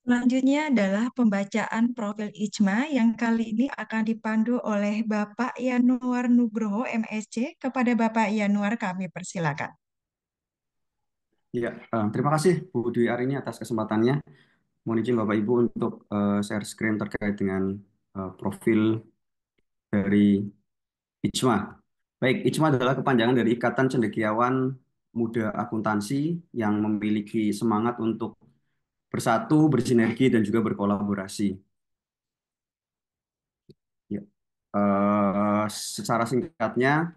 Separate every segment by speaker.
Speaker 1: Selanjutnya adalah pembacaan profil Ijma yang kali ini akan dipandu oleh Bapak Yanuar Nugroho, MSc. Kepada Bapak Yanuar kami persilakan.
Speaker 2: Ya, terima kasih Bu Dwi Arini atas kesempatannya. Mohon izin Bapak Ibu untuk share screen terkait dengan profil dari IJMA. Baik, IJMA adalah kepanjangan dari Ikatan Cendekiawan Muda Akuntansi yang memiliki semangat untuk bersatu, bersinergi, dan juga berkolaborasi. Ya. Secara singkatnya,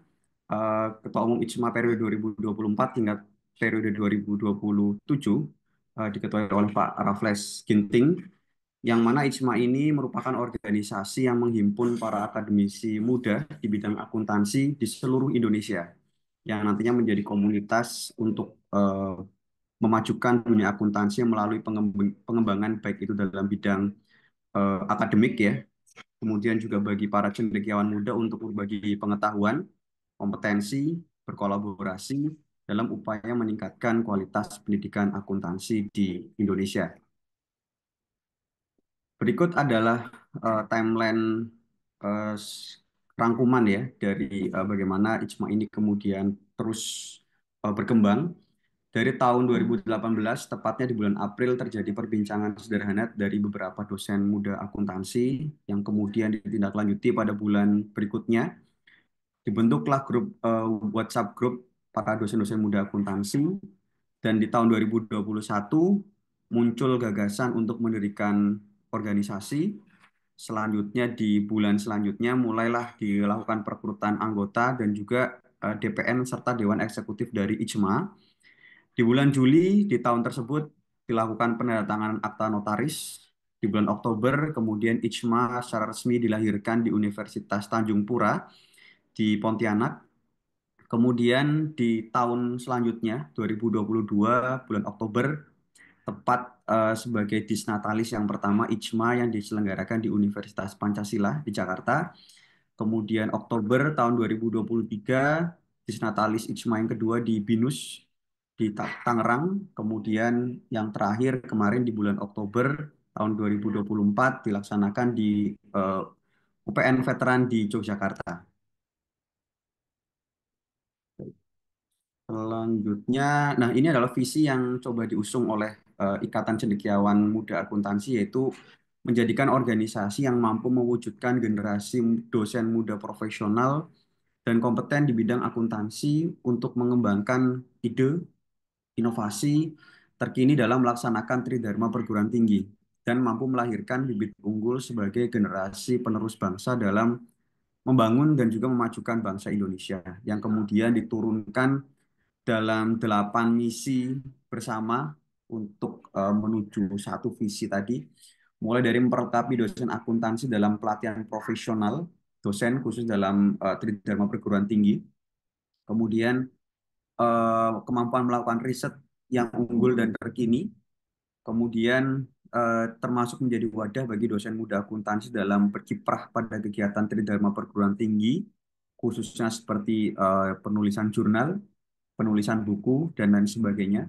Speaker 2: Ketua Umum IJMA periode 2024 hingga periode 2027 diketuai oleh Pak Raffles Ginting, yang mana IJMA ini merupakan organisasi yang menghimpun para akademisi muda di bidang akuntansi di seluruh Indonesia, yang nantinya menjadi komunitas untuk memajukan dunia akuntansi melalui pengembangan baik itu dalam bidang akademik ya, kemudian juga bagi para cendekiawan muda untuk berbagi pengetahuan, kompetensi, berkolaborasi dalam upaya meningkatkan kualitas pendidikan akuntansi di Indonesia. Berikut adalah timeline eh, s- rangkuman ya dari bagaimana IJMA ini kemudian terus berkembang. Dari tahun 2018, tepatnya di bulan April, terjadi perbincangan sederhana dari beberapa dosen muda akuntansi yang kemudian ditindaklanjuti pada bulan berikutnya. Dibentuklah grup WhatsApp grup para dosen-dosen muda akuntansi, dan di tahun 2021 muncul gagasan untuk mendirikan organisasi. Selanjutnya di bulan selanjutnya mulailah dilakukan perekrutan anggota dan juga DPN serta Dewan Eksekutif dari IJMA. Di bulan Juli di tahun tersebut dilakukan penandatanganan akta notaris. Di bulan Oktober kemudian IJMA secara resmi dilahirkan di Universitas Tanjung Pura di Pontianak. Kemudian di tahun selanjutnya 2022 bulan Oktober, tepat sebagai disnatalis yang pertama IJMA yang diselenggarakan di Universitas Pancasila di Jakarta. Kemudian Oktober tahun 2023 disnatalis IJMA yang kedua di BINUS di Tangerang. Kemudian yang terakhir kemarin di bulan Oktober tahun 2024 dilaksanakan di UPN Veteran di Yogyakarta. Selanjutnya, nah ini adalah visi yang coba diusung oleh Ikatan Cendekiawan Muda Akuntansi, yaitu menjadikan organisasi yang mampu mewujudkan generasi dosen muda profesional dan kompeten di bidang akuntansi untuk mengembangkan ide, inovasi terkini dalam melaksanakan Tridharma perguruan tinggi dan mampu melahirkan bibit unggul sebagai generasi penerus bangsa dalam membangun dan juga memajukan bangsa Indonesia, yang kemudian diturunkan dalam 8 misi bersama untuk menuju satu visi tadi, mulai dari memperlengkapi dosen akuntansi dalam pelatihan profesional, dosen khusus dalam Tridharma perguruan tinggi, kemudian kemampuan melakukan riset yang unggul dan terkini, kemudian termasuk menjadi wadah bagi dosen muda akuntansi dalam berkiprah pada kegiatan Tridharma perguruan tinggi, khususnya seperti penulisan jurnal, penulisan buku, dan lain sebagainya.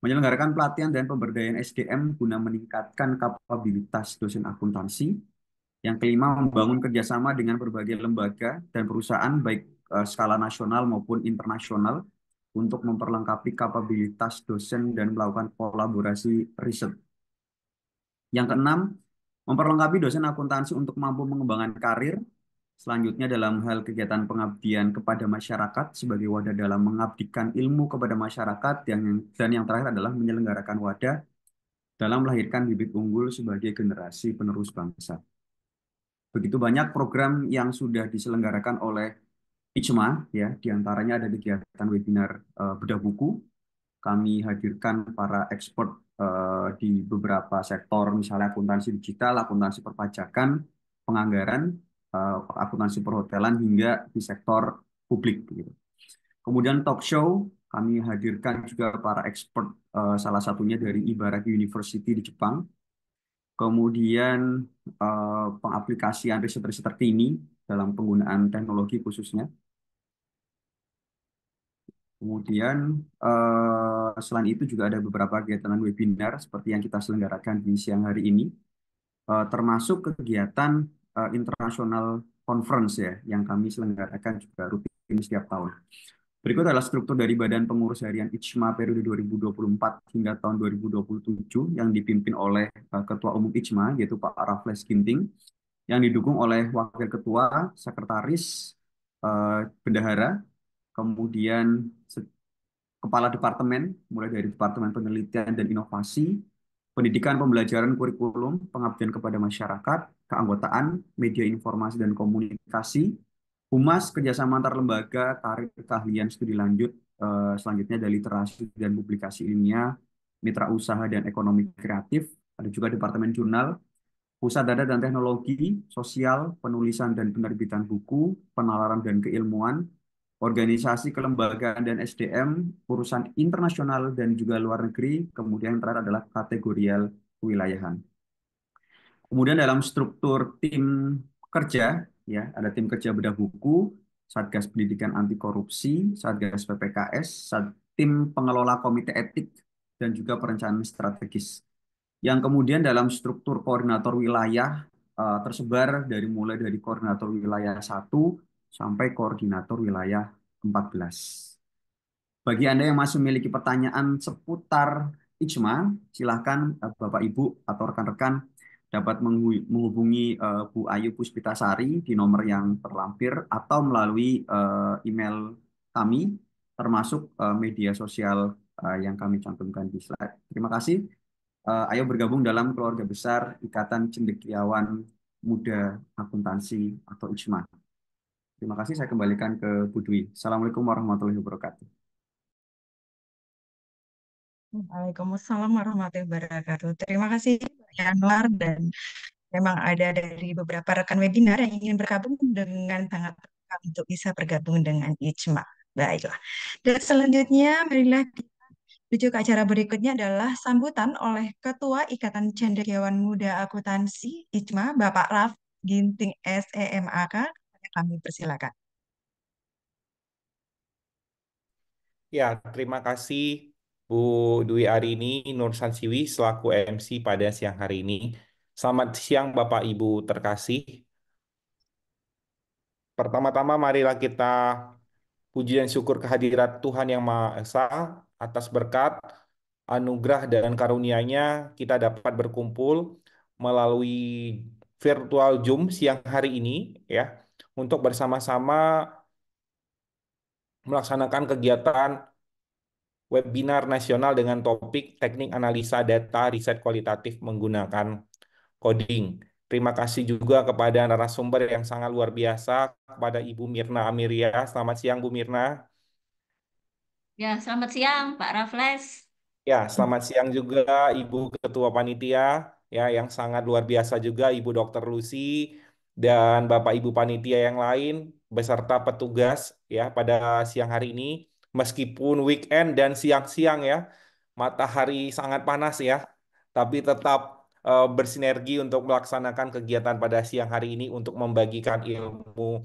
Speaker 2: Menyelenggarakan pelatihan dan pemberdayaan SDM guna meningkatkan kapabilitas dosen akuntansi. Yang kelima, membangun kerjasama dengan berbagai lembaga dan perusahaan baik skala nasional maupun internasional untuk memperlengkapi kapabilitas dosen dan melakukan kolaborasi riset. Yang keenam, memperlengkapi dosen akuntansi untuk mampu mengembangkan karir. Selanjutnya dalam hal kegiatan pengabdian kepada masyarakat sebagai wadah dalam mengabdikan ilmu kepada masyarakat, dan yang terakhir adalah menyelenggarakan wadah dalam melahirkan bibit unggul sebagai generasi penerus bangsa. Begitu banyak program yang sudah diselenggarakan oleh IJMA, ya, diantaranya ada kegiatan webinar bedah buku. Kami hadirkan para ekspert di beberapa sektor, misalnya akuntansi digital, akuntansi perpajakan, penganggaran, akuntansi perhotelan, hingga di sektor publik, gitu. Kemudian talk show, kami hadirkan juga para expert, salah satunya dari Ibaraki University di Jepang. Kemudian pengaplikasian riset-riset terkini dalam penggunaan teknologi khususnya. Kemudian Selain itu juga ada beberapa kegiatan webinar seperti yang kita selenggarakan di siang hari ini, termasuk kegiatan internasional conference ya, yang kami selenggarakan juga rutin setiap tahun. Berikut adalah struktur dari Badan Pengurus Harian IJMA periode 2024 hingga tahun 2027 yang dipimpin oleh Ketua Umum IJMA, yaitu Pak Raffles Ginting, yang didukung oleh Wakil Ketua, Sekretaris, Bendahara, kemudian Kepala Departemen, mulai dari Departemen Penelitian dan Inovasi, Pendidikan, Pembelajaran, Kurikulum, Pengabdian kepada Masyarakat, Keanggotaan, Media Informasi dan Komunikasi, Humas, Kerjasama Antar Lembaga, Karir, Keahlian, Studi Lanjut, selanjutnya ada Literasi dan Publikasi Ilmiah, Mitra Usaha dan Ekonomi Kreatif, ada juga Departemen Jurnal, Pusat Data dan Teknologi, Sosial, Penulisan dan Penerbitan Buku, Penalaran dan Keilmuan, Organisasi Kelembagaan dan SDM, Urusan Internasional dan juga Luar Negeri, kemudian yang terakhir adalah kategorial kewilayahan. Kemudian dalam struktur tim kerja, ya ada tim kerja bedah buku, Satgas Pendidikan Anti Korupsi, Satgas PPKS, tim pengelola Komite Etik, dan juga perencanaan strategis. Yang kemudian dalam struktur koordinator wilayah tersebar mulai dari koordinator wilayah 1 sampai koordinator wilayah 14. Bagi Anda yang masih memiliki pertanyaan seputar IJMA, silakan Bapak Ibu atau rekan-rekan dapat menghubungi Bu Ayu Puspitasari di nomor yang terlampir atau melalui email kami, termasuk media sosial yang kami cantumkan di slide. Terima kasih. Ayo bergabung dalam keluarga besar Ikatan Cendekiawan Muda Akuntansi atau IJMA. Terima kasih, saya kembalikan ke Bu Dwi. Assalamualaikum warahmatullahi wabarakatuh.
Speaker 1: Waalaikumsalam warahmatullahi wabarakatuh. Terima kasih Pak Yanwar, dan memang ada dari beberapa rekan webinar yang ingin bergabung dengan sangat terbuka untuk bisa bergabung dengan IJMA. Baiklah. Dan selanjutnya marilah kita menuju ke acara berikutnya adalah sambutan oleh Ketua Ikatan Cendekiawan Muda Akuntansi IJMA, Bapak Raf Ginting SEMAK. Kami persilakan.
Speaker 3: Ya, terima kasih Bu Dwi Arini Nur Sansiwi selaku MC pada siang hari ini. Selamat siang Bapak Ibu terkasih. Pertama-tama marilah kita puji dan syukur kehadirat Tuhan Yang Maha Esa atas berkat, anugerah dan karunia-Nya kita dapat berkumpul melalui virtual Zoom siang hari ini ya untuk bersama-sama melaksanakan kegiatan webinar nasional dengan topik teknik analisa data riset kualitatif menggunakan coding. Terima kasih juga kepada narasumber yang sangat luar biasa, kepada Ibu Mirna Amiria. Selamat siang, Bu Mirna.
Speaker 4: Ya, selamat siang Pak Raffles.
Speaker 3: Ya, selamat siang juga Ibu Ketua Panitia, ya yang sangat luar biasa juga Ibu Dr. Lucy dan Bapak Ibu Panitia yang lain beserta petugas ya pada siang hari ini. Meskipun weekend dan siang-siang ya, matahari sangat panas ya, tapi tetap bersinergi untuk melaksanakan kegiatan pada siang hari ini untuk membagikan ilmu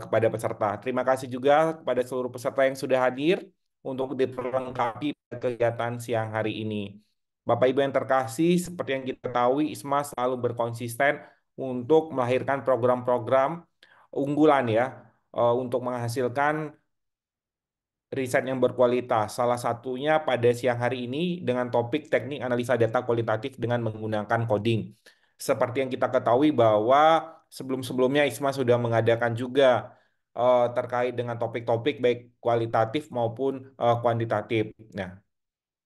Speaker 3: kepada peserta. Terima kasih juga kepada seluruh peserta yang sudah hadir untuk diperlengkapi kegiatan siang hari ini. Bapak Ibu yang terkasih, seperti yang kita ketahui, ISMA selalu berkonsisten untuk melahirkan program-program unggulan ya, untuk menghasilkan riset yang berkualitas. Salah satunya pada siang hari ini dengan topik teknik analisa data kualitatif dengan menggunakan coding. Seperti yang kita ketahui bahwa sebelum-sebelumnya ISMA sudah mengadakan juga terkait dengan topik-topik baik kualitatif maupun kuantitatif. Nah,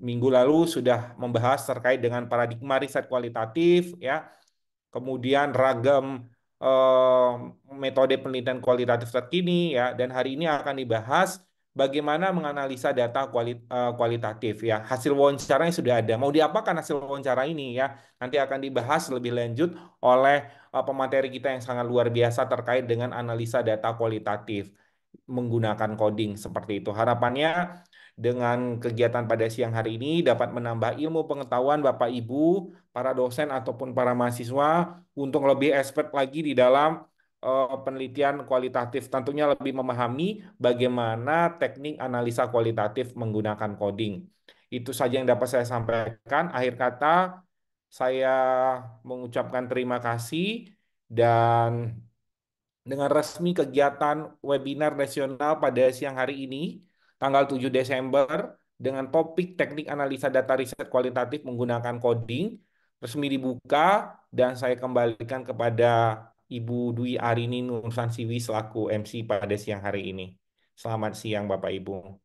Speaker 3: minggu lalu sudah membahas terkait dengan paradigma riset kualitatif, ya, kemudian ragam eh, metode penelitian kualitatif terkini, ya, dan hari ini akan dibahas bagaimana menganalisa data kualitatif, ya. Hasil wawancaranya sudah ada. Mau diapakan hasil wawancara ini, ya? Nanti akan dibahas lebih lanjut oleh pemateri kita yang sangat luar biasa terkait dengan analisa data kualitatif menggunakan coding seperti itu. Harapannya dengan kegiatan pada siang hari ini dapat menambah ilmu pengetahuan Bapak Ibu, para dosen ataupun para mahasiswa untuk lebih expert lagi di dalam penelitian kualitatif, tentunya lebih memahami bagaimana teknik analisa kualitatif menggunakan coding. Itu saja yang dapat saya sampaikan. Akhir kata, saya mengucapkan terima kasih dan dengan resmi kegiatan webinar nasional pada siang hari ini, tanggal 7 Desember, dengan topik teknik analisa data riset kualitatif menggunakan coding, resmi dibuka, dan saya kembalikan kepada Ibu Dwi Arini Nursansiwi selaku MC pada siang hari ini. Selamat siang, Bapak Ibu.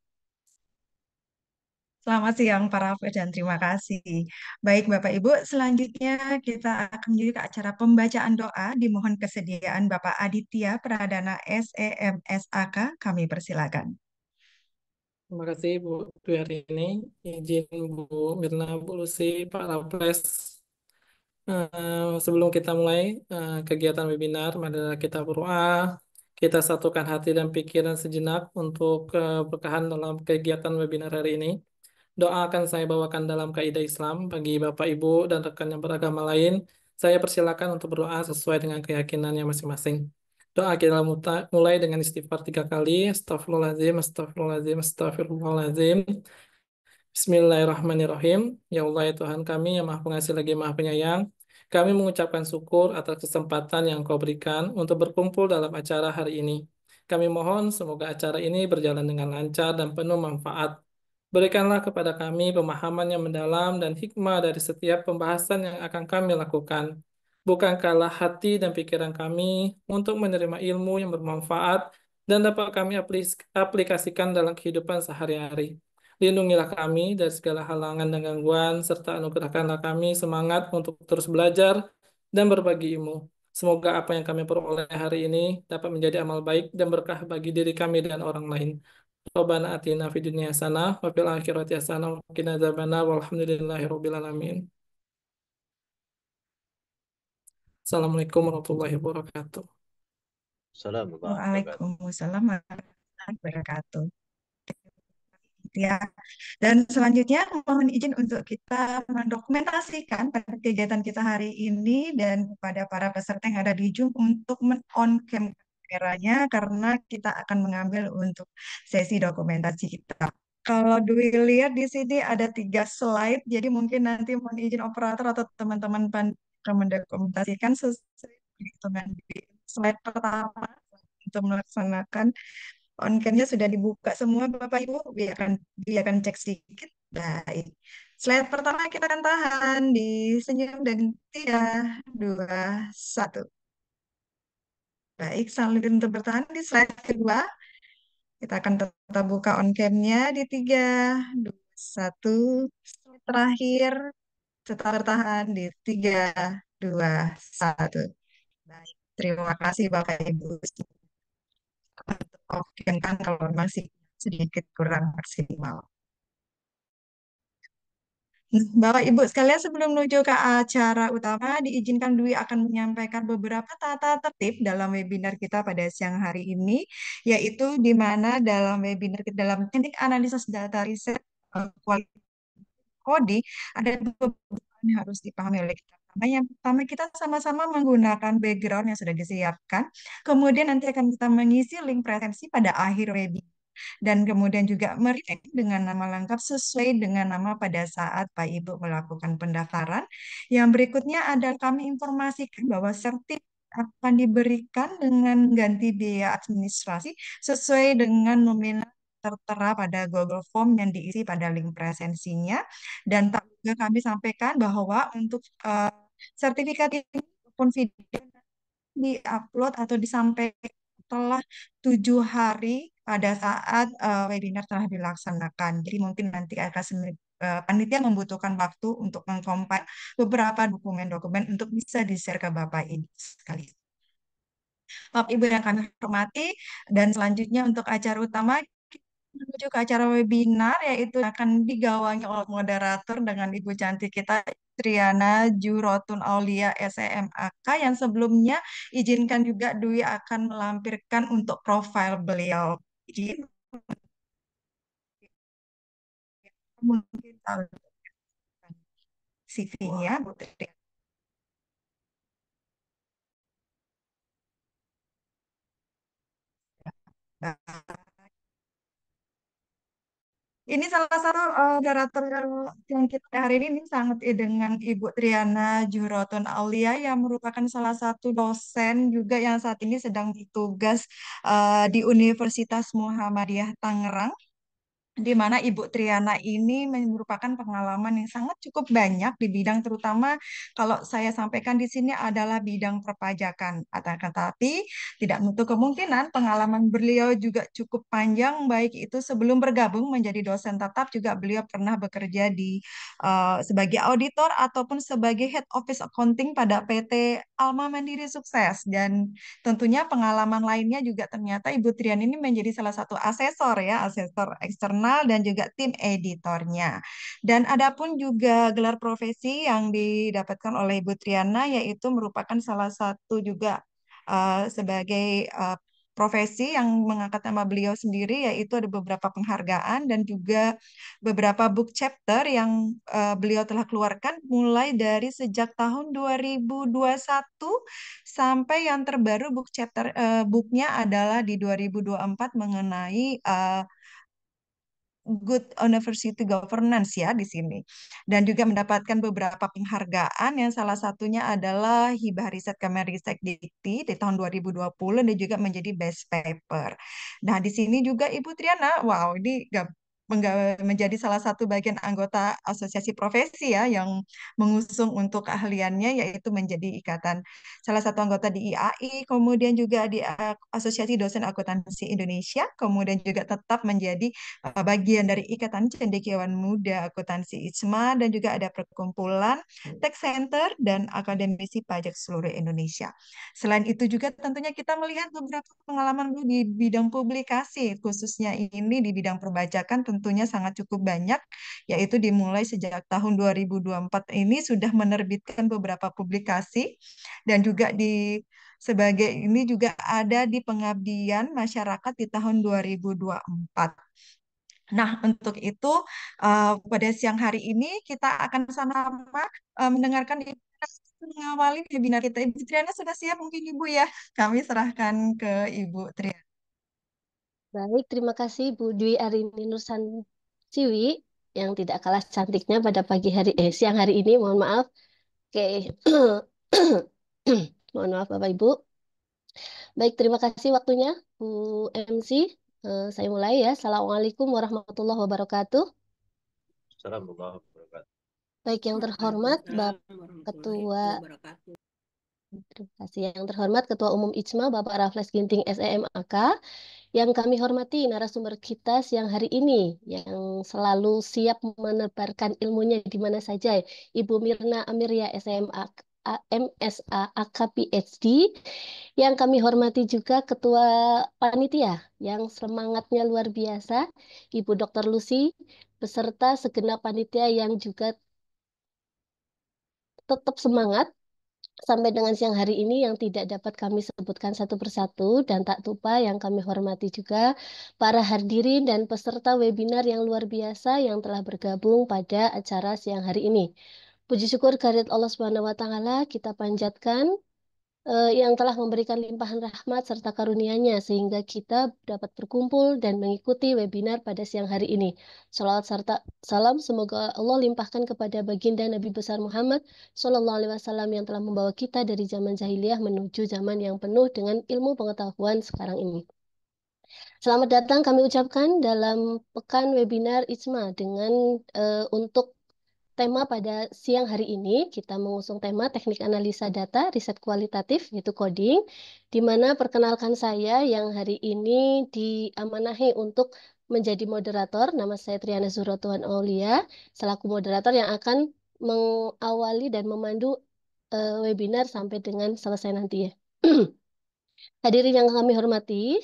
Speaker 1: Selamat siang para Raffi dan terima kasih. Baik Bapak Ibu, selanjutnya kita akan menuju ke acara pembacaan doa. Dimohon kesediaan Bapak Aditya Pradana SEMSAK. Kami persilakan.
Speaker 5: Terima kasih Bu Dwi hari ini. Izin Bu Mirna, Bu Lucy, Pak Raffles. Sebelum kita mulai kegiatan webinar, marilah kita berdoa. Kita satukan hati dan pikiran sejenak untuk berkahan dalam kegiatan webinar hari ini. Doa akan saya bawakan dalam kaidah Islam bagi Bapak, Ibu, dan rekan yang beragama lain. Saya persilakan untuk berdoa sesuai dengan keyakinannya masing-masing. Doa kita mulai dengan istighfar 3 kali. Astagfirullahaladzim, astagfirullahaladzim, astagfirullahaladzim. Bismillahirrahmanirrahim. Ya Allah, ya Tuhan kami yang Maha Pengasih lagi Maha Penyayang. Kami mengucapkan syukur atas kesempatan yang Kau berikan untuk berkumpul dalam acara hari ini. Kami mohon semoga acara ini berjalan dengan lancar dan penuh manfaat. Berikanlah kepada kami pemahaman yang mendalam dan hikmah dari setiap pembahasan yang akan kami lakukan. Bukankahlah hati dan pikiran kami untuk menerima ilmu yang bermanfaat dan dapat kami aplikasikan dalam kehidupan sehari-hari. Lindungilah kami dari segala halangan dan gangguan, serta anugerahkanlah kami semangat untuk terus belajar dan berbagi ilmu. Semoga apa yang kami peroleh hari ini dapat menjadi amal baik dan berkah bagi diri kami dan orang lain. Rabbana atina fid dunya hasanah wa fil akhirati hasanah wa qina adzabannar walhamdulillahi rabbil alamin. Assalamualaikum warahmatullahi wabarakatuh.
Speaker 6: Assalamualaikum warahmatullahi wabarakatuh.
Speaker 1: Waalaikumsalam warahmatullahi wabarakatuh. Ya. Dan selanjutnya mohon izin untuk kita mendokumentasikan pada kegiatan kita hari ini dan kepada para peserta yang ada di Zoom untuk men-on cam kameranya karena kita akan mengambil untuk sesi dokumentasi kita. Kalau Dwi lihat di sini ada 3 slide, jadi mungkin nanti mohon izin operator atau teman-teman akan mendokumentasikan sesuai perhitungan di slide pertama untuk melaksanakan on-cam-nya sudah dibuka semua Bapak Ibu, biarkan cek sedikit. Baik. Slide pertama kita akan tahan di senyum dan 3, 2, 1. Baik, sambil untuk bertahan di slide kedua, kita akan tetap buka on-cam-nya di 3, 2, 1. Slide terakhir, tetap bertahan di 3, 2, 1. Baik, terima kasih Bapak Ibu. Oke, kan kalau masih sedikit kurang maksimal. Nah, Bapak Ibu sekalian sebelum menuju ke acara utama, diizinkan Dwi akan menyampaikan beberapa tata tertib dalam webinar kita pada siang hari ini, yaitu di mana dalam webinar kita dalam teknik analisis data riset kualitas coding ada beberapa yang harus dipahami oleh kita. Yang pertama kita sama-sama menggunakan background yang sudah disiapkan. Kemudian nanti akan kita mengisi link presensi pada akhir webinar. Dan kemudian juga meredact dengan nama lengkap sesuai dengan nama pada saat Pak Ibu melakukan pendaftaran. Yang berikutnya ada kami informasikan bahwa sertifikat akan diberikan dengan ganti biaya administrasi sesuai dengan nominal tertera pada Google Form yang diisi pada link presensinya. Dan juga kami sampaikan bahwa untuk sertifikat ini pun video diupload atau disampaikan setelah 7 hari pada saat webinar telah dilaksanakan. Jadi mungkin nanti akan panitia membutuhkan waktu untuk mengcompile beberapa dokumen-dokumen untuk bisa di-share ke Bapak Ibu sekali. Bapak Ibu yang kami hormati, dan selanjutnya untuk acara utama menuju ke acara webinar yaitu akan digawangi oleh moderator dengan Ibu cantik kita Triana Jurotun Aulia SEMAK yang sebelumnya izinkan juga Dwi akan melampirkan untuk profil beliau. Jadi mungkin tahu CV-nya Bu Triana. Nah, ini salah satu moderator yang kita hari ini sangat dengan Ibu Triana Juroton Aulia yang merupakan salah satu dosen juga yang saat ini sedang bertugas di Universitas Muhammadiyah Tangerang, di mana Ibu Triana ini merupakan pengalaman yang sangat cukup banyak di bidang, terutama kalau saya sampaikan di sini adalah bidang perpajakan. Tetapi tidak menutup kemungkinan pengalaman beliau juga cukup panjang, baik itu sebelum bergabung menjadi dosen tetap juga beliau pernah bekerja di sebagai auditor ataupun sebagai head office accounting pada PT Alma Mandiri Sukses. Dan tentunya pengalaman lainnya juga ternyata Ibu Trian ini menjadi salah satu asesor ya, asesor eksternal dan juga tim editornya. Dan adapun juga gelar profesi yang didapatkan oleh Ibu Triana yaitu merupakan salah satu juga sebagai profesi yang mengangkat nama beliau sendiri, yaitu ada beberapa penghargaan dan juga beberapa book chapter yang beliau telah keluarkan mulai dari sejak tahun 2021 sampai yang terbaru book chapter booknya adalah di 2024 mengenai Good University Governance ya di sini. Dan juga mendapatkan beberapa penghargaan yang salah satunya adalah Hibah Riset Kemenristek Dikti di tahun 2020 dan juga menjadi best paper. Nah, di sini juga Ibu Triana, wow, ini menjadi salah satu bagian anggota asosiasi profesi ya yang mengusung untuk keahliannya yaitu menjadi ikatan salah satu anggota di IAI, kemudian juga di Asosiasi Dosen Akuntansi Indonesia, kemudian juga tetap menjadi bagian dari Ikatan Cendekiawan Muda Akuntansi ICMA dan juga ada perkumpulan Tax Center dan akademisi pajak seluruh Indonesia. Selain itu juga tentunya kita melihat beberapa pengalaman di bidang publikasi, khususnya ini di bidang perbajakan tentunya sangat cukup banyak, yaitu dimulai sejak tahun 2024 ini sudah menerbitkan beberapa publikasi dan juga di sebagai ini juga ada di pengabdian masyarakat di tahun 2024. Nah, untuk itu pada siang hari ini kita akan sama-sama mendengarkan Ibu mengawali webinar kita. Ibu Triana sudah siap mungkin Ibu ya? Kami serahkan ke Ibu Triana.
Speaker 7: Baik, terima kasih Bu Dwi Arini Nursansiwi yang tidak kalah cantiknya pada siang hari ini. Mohon maaf. Oke. Mohon maaf Bapak Ibu. Baik, terima kasih waktunya Bu MC. Saya mulai ya. Assalamualaikum warahmatullahi wabarakatuh.
Speaker 6: Assalamualaikum warahmatullahi wabarakatuh.
Speaker 7: Baik, yang terhormat Bapak Ketua Terima kasih. Yang terhormat Ketua Umum ICMA Bapak Raffles Ginting SEMAK, yang kami hormati narasumber kita siang hari ini yang selalu siap menebarkan ilmunya di mana saja, Ibu Mirna Amirya SMA MSA AK PhD, yang kami hormati juga Ketua Panitia yang semangatnya luar biasa, Ibu Dr. Lucy, beserta segenap panitia yang juga tetap semangat sampai dengan siang hari ini yang tidak dapat kami sebutkan satu persatu, dan tak lupa yang kami hormati juga para hadirin dan peserta webinar yang luar biasa yang telah bergabung pada acara siang hari ini. Puji syukur kehadirat Allah Subhanahu wa taala kita panjatkan yang telah memberikan limpahan rahmat serta karunia-Nya sehingga kita dapat berkumpul dan mengikuti webinar pada siang hari ini. Salawat serta salam semoga Allah limpahkan kepada baginda Nabi besar Muhammad Shallallahu Alaihi Wasallam yang telah membawa kita dari zaman jahiliyah menuju zaman yang penuh dengan ilmu pengetahuan sekarang ini. Selamat datang kami ucapkan dalam pekan webinar ICMA dengan untuk tema pada siang hari ini. Kita mengusung tema teknik analisa data, riset kualitatif, yaitu coding, di mana perkenalkan saya yang hari ini diamanahi untuk menjadi moderator. Nama saya Triana Zurotuan Aulia, selaku moderator yang akan mengawali dan memandu webinar sampai dengan selesai nanti ya. Hadirin yang kami hormati,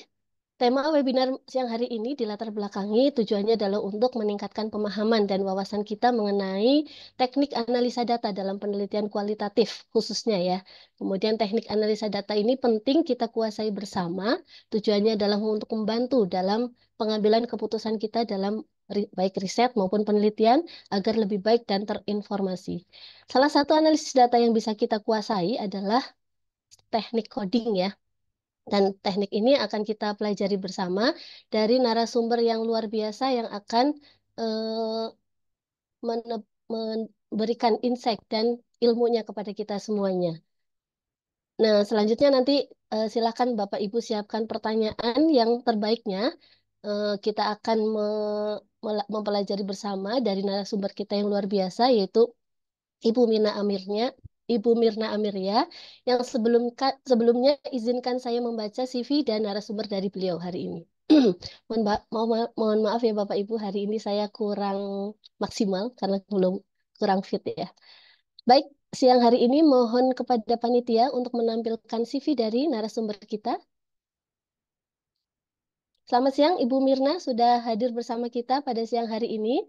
Speaker 7: tema webinar siang hari ini dilatar belakangi tujuannya adalah untuk meningkatkan pemahaman dan wawasan kita mengenai teknik analisa data dalam penelitian kualitatif khususnya ya. Kemudian teknik analisa data ini penting kita kuasai bersama. Tujuannya adalah untuk membantu dalam pengambilan keputusan kita dalam baik riset maupun penelitian agar lebih baik dan terinformasi. Salah satu analisis data yang bisa kita kuasai adalah teknik coding ya. Dan teknik ini akan kita pelajari bersama dari narasumber yang luar biasa yang akan eh, memberikan insight dan ilmunya kepada kita semuanya. Nah, selanjutnya nanti silakan Bapak Ibu siapkan pertanyaan yang terbaiknya. Kita akan mempelajari bersama dari narasumber kita yang luar biasa, yaitu Ibu Mirna Amirnya, Ibu Mirna Amirya, yang sebelumnya izinkan saya membaca CV dan narasumber dari beliau hari ini. Mohon maaf ya Bapak Ibu, hari ini saya kurang maksimal karena belum kurang fit ya. Baik, siang hari ini mohon kepada panitia untuk menampilkan CV dari narasumber kita. Selamat siang, Ibu Mirna sudah hadir bersama kita pada siang hari ini.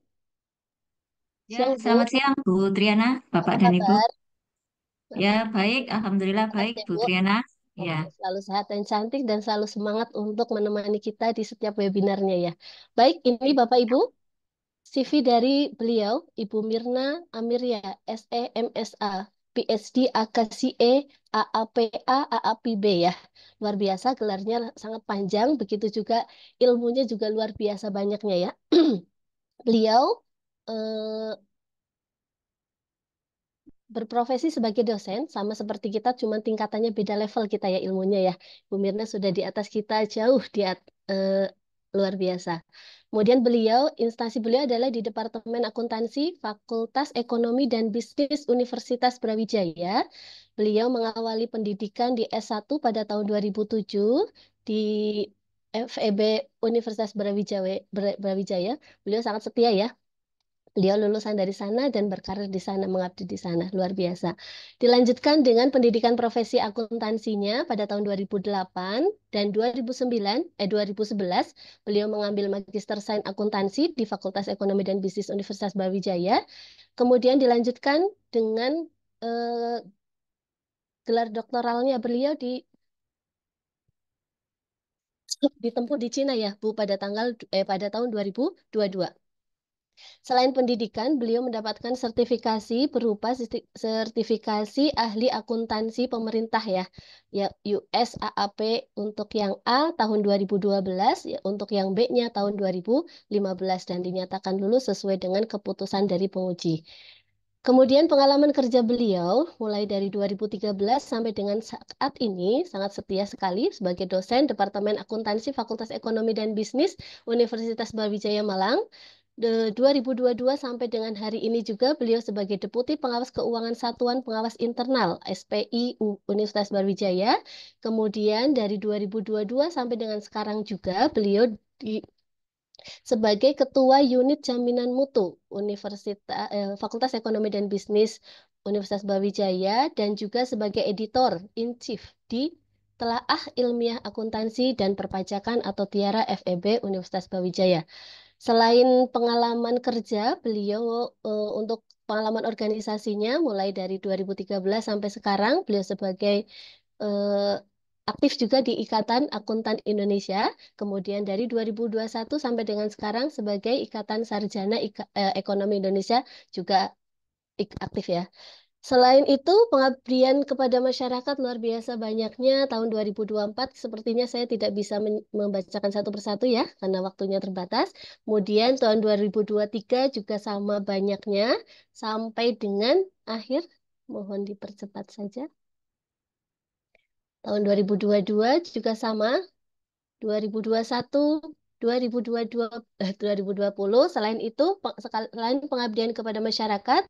Speaker 4: Ya,
Speaker 7: Siang, Ibu.
Speaker 4: selamat siang Bu Triana, Bapak
Speaker 7: Apa
Speaker 4: dan Ibu.
Speaker 7: kabar?
Speaker 4: Ya, baik, Alhamdulillah
Speaker 7: Sehat
Speaker 4: baik
Speaker 7: ya,
Speaker 4: Bu
Speaker 7: Bu?
Speaker 4: Triana. Ya,
Speaker 7: Oke, selalu sehat dan cantik dan selalu semangat untuk menemani kita di setiap webinarnya ya. Baik, ini Bapak Ibu, CV dari beliau, Ibu Mirna Amirya, SE MSA, PhD AKCE, AAPA, AAPB ya. Luar biasa, gelarnya sangat panjang, begitu juga ilmunya juga luar biasa banyaknya ya. Beliau eh, berprofesi sebagai dosen, sama seperti kita, cuma tingkatannya beda level kita ya ilmunya ya. Bu Mirna sudah di atas kita jauh eh, luar biasa. Kemudian instansi beliau adalah di Departemen Akuntansi, Fakultas Ekonomi dan Bisnis Universitas Brawijaya. Beliau mengawali pendidikan di S1 pada tahun 2007 di FEB Universitas Brawijaya. Beliau sangat setia ya. Beliau lulusan dari sana dan berkarir di sana, mengabdi di sana, luar biasa. Dilanjutkan dengan pendidikan profesi akuntansinya pada tahun 2008 dan 2011 beliau mengambil Magister Sains Akuntansi di Fakultas Ekonomi dan Bisnis Universitas Brawijaya. Kemudian dilanjutkan dengan eh, gelar doktoralnya beliau ditempuh di Cina ya, Bu, pada tahun 2022. Selain pendidikan, beliau mendapatkan sertifikasi berupa sertifikasi ahli akuntansi pemerintah ya US AAP untuk yang A tahun 2012, ya, untuk yang B-nya tahun 2015 dan dinyatakan lulus sesuai dengan keputusan dari penguji. Kemudian pengalaman kerja beliau mulai dari 2013 sampai dengan saat ini sangat setia sekali sebagai dosen Departemen Akuntansi Fakultas Ekonomi dan Bisnis Universitas Brawijaya Malang. 2022 sampai dengan hari ini juga beliau sebagai Deputi Pengawas Keuangan Satuan Pengawas Internal SPI Universitas Brawijaya. Kemudian dari 2022 sampai dengan sekarang juga beliau sebagai Ketua Unit Jaminan Mutu Fakultas Ekonomi dan Bisnis Universitas Brawijaya dan juga sebagai Editor in Chief di Telaah Ilmiah Akuntansi dan Perpajakan atau Tiara FEB Universitas Brawijaya. Selain pengalaman kerja, beliau untuk pengalaman organisasinya mulai dari 2013 sampai sekarang, beliau sebagai eh, aktif juga di Ikatan Akuntan Indonesia. Kemudian dari 2021 sampai dengan sekarang sebagai Ikatan Sarjana Ekonomi Indonesia juga aktif ya. Selain itu, pengabdian kepada masyarakat luar biasa banyaknya tahun 2024. Sepertinya saya tidak bisa membacakan satu persatu ya, karena waktunya terbatas. Kemudian tahun 2023 juga sama banyaknya, sampai dengan akhir, mohon dipercepat saja. Tahun 2022 juga sama, 2021, 2020. Selain itu, selain pengabdian kepada masyarakat,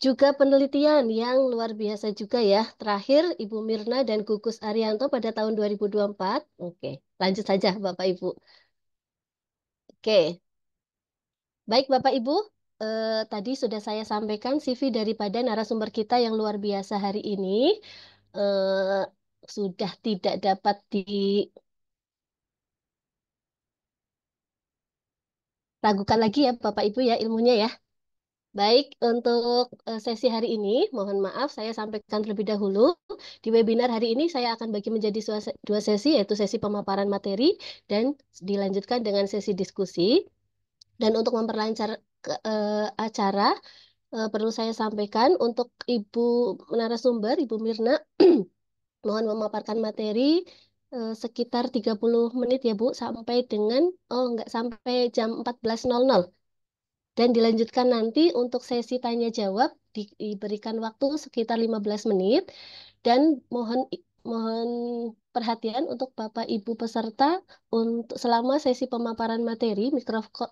Speaker 7: juga penelitian yang luar biasa juga ya. Terakhir, Ibu Mirna dan Gugus Arianto pada tahun 2024. Oke, lanjut saja Bapak Ibu. Oke, baik Bapak Ibu. Tadi sudah saya sampaikan CV daripada narasumber kita yang luar biasa hari ini. Eh, sudah tidak dapat diragukan lagi ya Bapak Ibu ya ilmunya ya. Baik, untuk sesi hari ini, mohon maaf saya sampaikan terlebih dahulu. Di webinar hari ini saya akan bagi menjadi dua sesi, yaitu sesi pemaparan materi dan dilanjutkan dengan sesi diskusi. Dan untuk memperlancar acara, perlu saya sampaikan untuk Ibu narasumber, Ibu Mirna, mohon memaparkan materi sekitar 30 menit ya Bu, sampai dengan, oh nggak sampai jam 14.00. Dan dilanjutkan nanti untuk sesi tanya jawab, diberikan waktu sekitar 15 menit. Dan mohon perhatian untuk Bapak Ibu peserta untuk selama sesi pemaparan materi,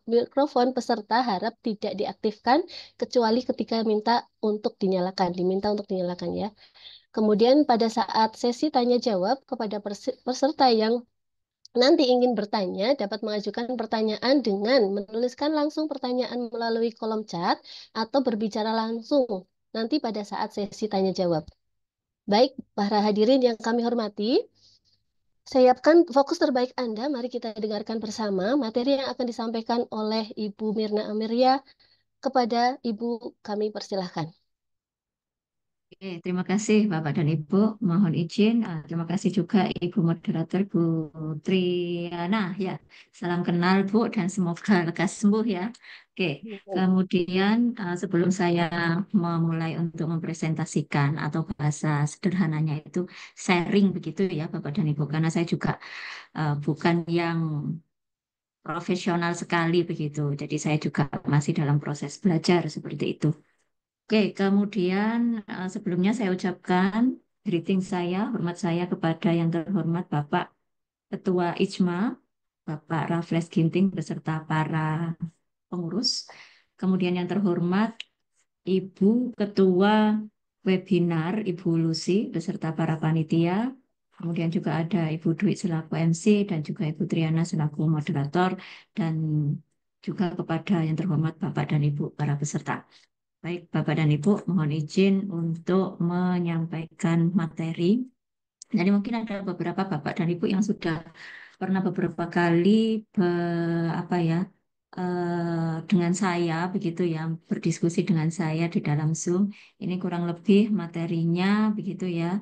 Speaker 7: mikrofon peserta harap tidak diaktifkan kecuali ketika diminta untuk dinyalakan ya. Kemudian pada saat sesi tanya jawab kepada peserta yang nanti ingin bertanya dapat mengajukan pertanyaan dengan menuliskan langsung pertanyaan melalui kolom chat atau berbicara langsung nanti pada saat sesi tanya jawab. Baik, para hadirin yang kami hormati, siapkan fokus terbaik Anda. Mari kita dengarkan bersama materi yang akan disampaikan oleh Ibu Mirna Amelia. Kepada Ibu kami persilahkan.
Speaker 4: Oke, terima kasih Bapak dan Ibu. Mohon izin, terima kasih juga Ibu Moderator Bu Triana ya. Salam kenal Bu dan semoga lekas sembuh ya. Oke, kemudian sebelum saya memulai untuk mempresentasikan atau bahasa sederhananya itu sharing begitu ya Bapak dan Ibu, karena saya juga bukan yang profesional sekali begitu. Jadi saya juga masih dalam proses belajar seperti itu. Oke, kemudian sebelumnya saya ucapkan greeting saya, hormat saya kepada yang terhormat Bapak Ketua IJMA, Bapak Raffles Ginting beserta para pengurus. Kemudian yang terhormat Ibu Ketua Webinar, Ibu Lucy beserta para panitia. Kemudian juga ada Ibu Dwi selaku MC dan juga Ibu Triana selaku moderator dan juga kepada yang terhormat Bapak dan Ibu para peserta. Baik, Bapak dan Ibu, mohon izin untuk menyampaikan materi. Jadi mungkin ada beberapa Bapak dan Ibu yang sudah pernah beberapa kali dengan saya begitu ya, berdiskusi dengan saya di dalam Zoom. Ini kurang lebih materinya begitu ya,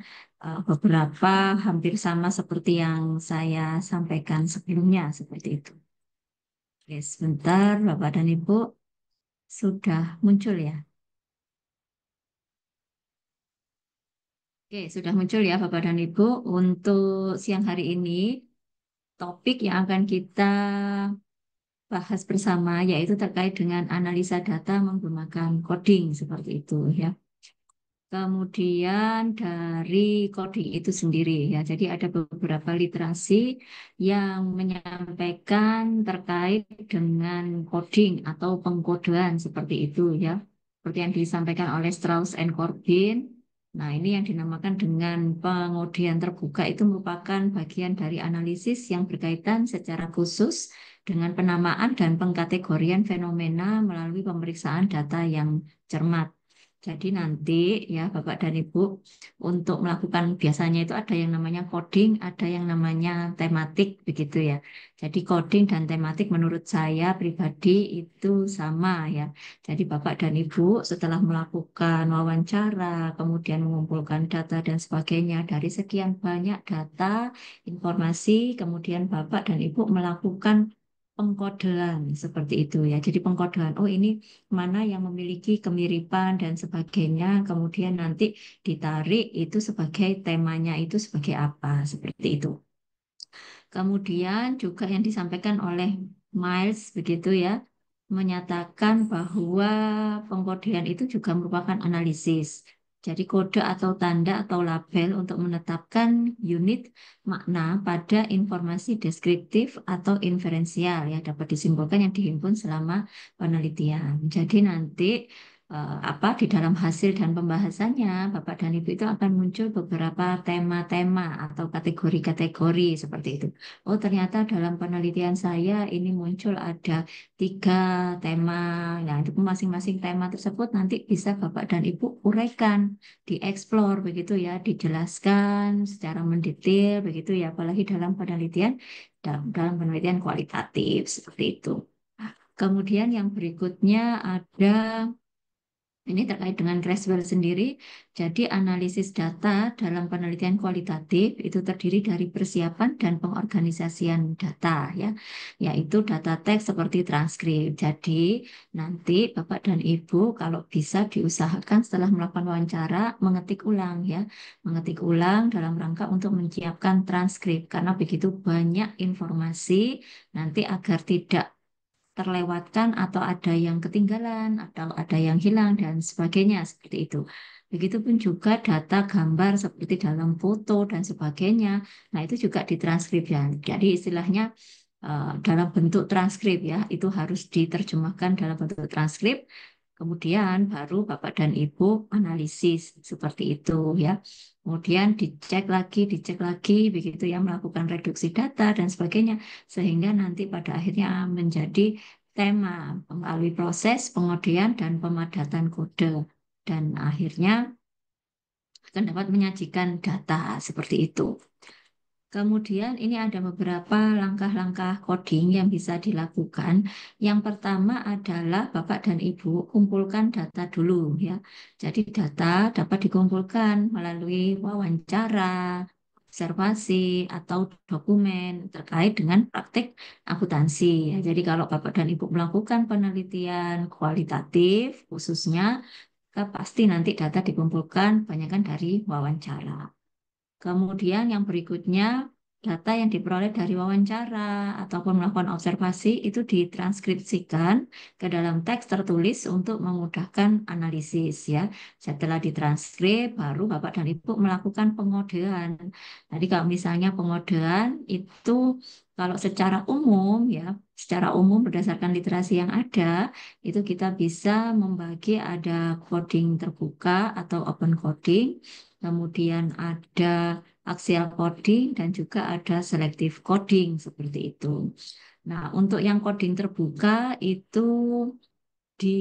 Speaker 4: beberapa hampir sama seperti yang saya sampaikan sebelumnya seperti itu. Oke, sebentar Bapak dan Ibu sudah muncul ya. Oke, sudah muncul ya Bapak dan Ibu. Untuk siang hari ini, topik yang akan kita bahas bersama yaitu terkait dengan analisa data menggunakan coding seperti itu ya. Kemudian dari coding itu sendiri ya. Jadi ada beberapa literasi yang menyampaikan terkait dengan coding atau pengkodean seperti itu ya. Seperti yang disampaikan oleh Strauss and Corbin. Nah, ini yang dinamakan dengan pengujian terbuka itu merupakan bagian dari analisis yang berkaitan secara khusus dengan penamaan dan pengkategorian fenomena melalui pemeriksaan data yang cermat. Jadi nanti ya Bapak dan Ibu untuk melakukan biasanya itu ada yang namanya coding, ada yang namanya tematik begitu ya. Jadi coding dan tematik menurut saya pribadi itu sama ya. Jadi Bapak dan Ibu setelah melakukan wawancara, kemudian mengumpulkan data dan sebagainya dari sekian banyak data, informasi, kemudian Bapak dan Ibu melakukan pengkodean seperti itu ya. Jadi pengkodean, oh ini mana yang memiliki kemiripan dan sebagainya, kemudian nanti ditarik itu sebagai temanya itu sebagai apa, seperti itu. Kemudian juga yang disampaikan oleh Miles begitu ya, menyatakan bahwa pengkodean itu juga merupakan analisis. Jadi kode atau tanda atau label untuk menetapkan unit makna pada informasi deskriptif atau inferensial ya dapat disimpulkan yang dihimpun selama penelitian. Jadi nanti di dalam hasil dan pembahasannya Bapak dan Ibu itu akan muncul beberapa tema-tema atau kategori-kategori seperti itu. Oh, ternyata dalam penelitian saya ini muncul ada 3 tema. Nah, itu masing-masing tema tersebut nanti bisa Bapak dan Ibu uraikan, dieksplor begitu ya, dijelaskan secara mendetail begitu ya, apalagi dalam penelitian kualitatif seperti itu. Kemudian yang berikutnya ada Ini terkait dengan Creswell sendiri. Jadi analisis data dalam penelitian kualitatif itu terdiri dari persiapan dan pengorganisasian data ya, yaitu data teks seperti transkrip. Jadi nanti Bapak dan Ibu kalau bisa diusahakan setelah melakukan wawancara mengetik ulang ya, mengetik ulang dalam rangka untuk menyiapkan transkrip karena begitu banyak informasi nanti agar tidak terlewatkan atau ada yang ketinggalan atau ada yang hilang dan sebagainya seperti itu. Begitupun juga data gambar seperti dalam foto dan sebagainya. Nah, itu juga ditranskrip ya. Jadi istilahnya dalam bentuk transkrip ya, itu harus diterjemahkan dalam bentuk transkrip. Kemudian baru Bapak dan Ibu analisis seperti itu ya. Kemudian dicek lagi, begitu ya, melakukan reduksi data dan sebagainya, sehingga nanti pada akhirnya menjadi tema melalui proses pengodean dan pemadatan kode. Dan akhirnya akan dapat menyajikan data seperti itu. Kemudian ini ada beberapa langkah-langkah coding yang bisa dilakukan. Yang pertama adalah Bapak dan Ibu kumpulkan data dulu ya. Jadi data dapat dikumpulkan melalui wawancara, observasi, atau dokumen terkait dengan praktik akuntansi. Ya, jadi kalau Bapak dan Ibu melakukan penelitian kualitatif khususnya, pasti nanti data dikumpulkan banyakkan dari wawancara. Kemudian yang berikutnya, data yang diperoleh dari wawancara ataupun melakukan observasi itu ditranskripsikan ke dalam teks tertulis untuk memudahkan analisis ya. Setelah ditranskrip, baru Bapak dan Ibu melakukan pengodean. Jadi kalau misalnya pengodean itu kalau secara umum berdasarkan literasi yang ada, itu kita bisa membagi ada coding terbuka atau open coding. Kemudian ada axial coding dan juga ada selective coding seperti itu. Nah, untuk yang coding terbuka itu di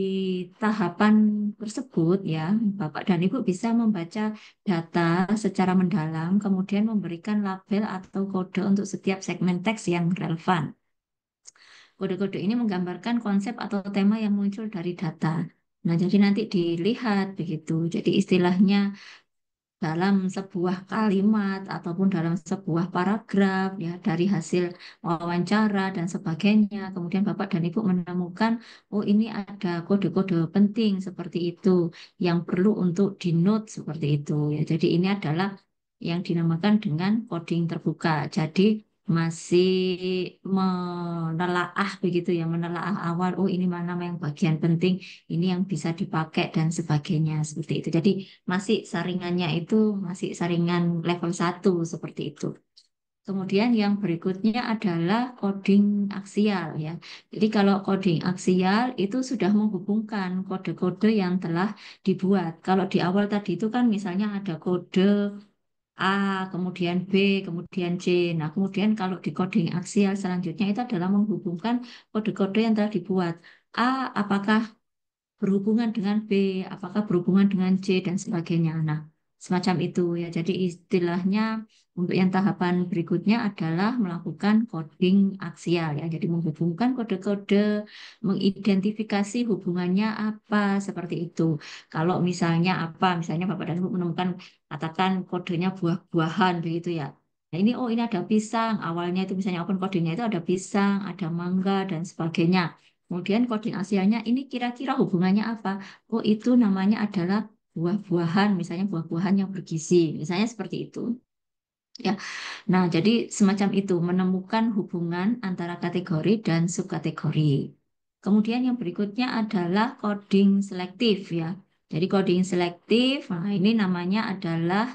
Speaker 4: tahapan tersebut ya, Bapak dan Ibu bisa membaca data secara mendalam, kemudian memberikan label atau kode untuk setiap segmen teks yang relevan. Kode-kode ini menggambarkan konsep atau tema yang muncul dari data. Nah, jadi nanti dilihat begitu. Jadi istilahnya dalam sebuah kalimat ataupun dalam sebuah paragraf ya dari hasil wawancara dan sebagainya. Kemudian Bapak dan Ibu menemukan, oh ini ada kode-kode penting seperti itu yang perlu untuk di-note seperti itu ya. Jadi ini adalah yang dinamakan dengan coding terbuka. Jadi masih menelaah begitu ya, menelaah awal, oh ini mana yang bagian penting, ini yang bisa dipakai dan sebagainya seperti itu. Jadi masih saringannya itu masih saringan level 1 seperti itu. Kemudian yang berikutnya adalah coding aksial ya. Jadi kalau coding aksial itu sudah menghubungkan kode-kode yang telah dibuat. Kalau di awal tadi itu kan misalnya ada kode A, kemudian B, kemudian C. Nah, kemudian kalau di coding aksial selanjutnya itu adalah menghubungkan kode-kode yang telah dibuat. A, apakah berhubungan dengan B, apakah berhubungan dengan C, dan sebagainya. Nah, semacam itu ya. Jadi istilahnya untuk yang tahapan berikutnya adalah melakukan coding aksial ya. Jadi menghubungkan kode-kode, mengidentifikasi hubungannya apa, seperti itu. Kalau misalnya apa, misalnya Bapak dan Ibu menemukan, katakan kodenya buah-buahan begitu ya. Nah, ini oh ini ada pisang, awalnya itu misalnya open codingnya itu ada pisang, ada mangga, dan sebagainya. Kemudian coding Asianya ini kira-kira hubungannya apa? Oh, itu namanya adalah buah-buahan, misalnya buah-buahan yang bergizi, misalnya seperti itu. Ya, nah jadi semacam itu menemukan hubungan antara kategori dan subkategori. Kemudian yang berikutnya adalah coding selektif ya. Jadi coding selektif, nah ini namanya adalah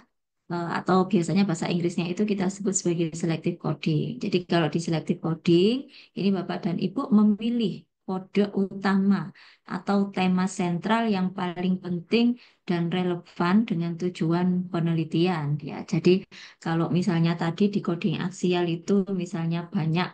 Speaker 4: atau biasanya bahasa Inggrisnya itu kita sebut sebagai selective coding. Jadi kalau di selective coding, ini Bapak dan Ibu memilih kode utama atau tema sentral yang paling penting dan relevan dengan tujuan penelitian ya. Jadi kalau misalnya tadi di coding aksial itu misalnya banyak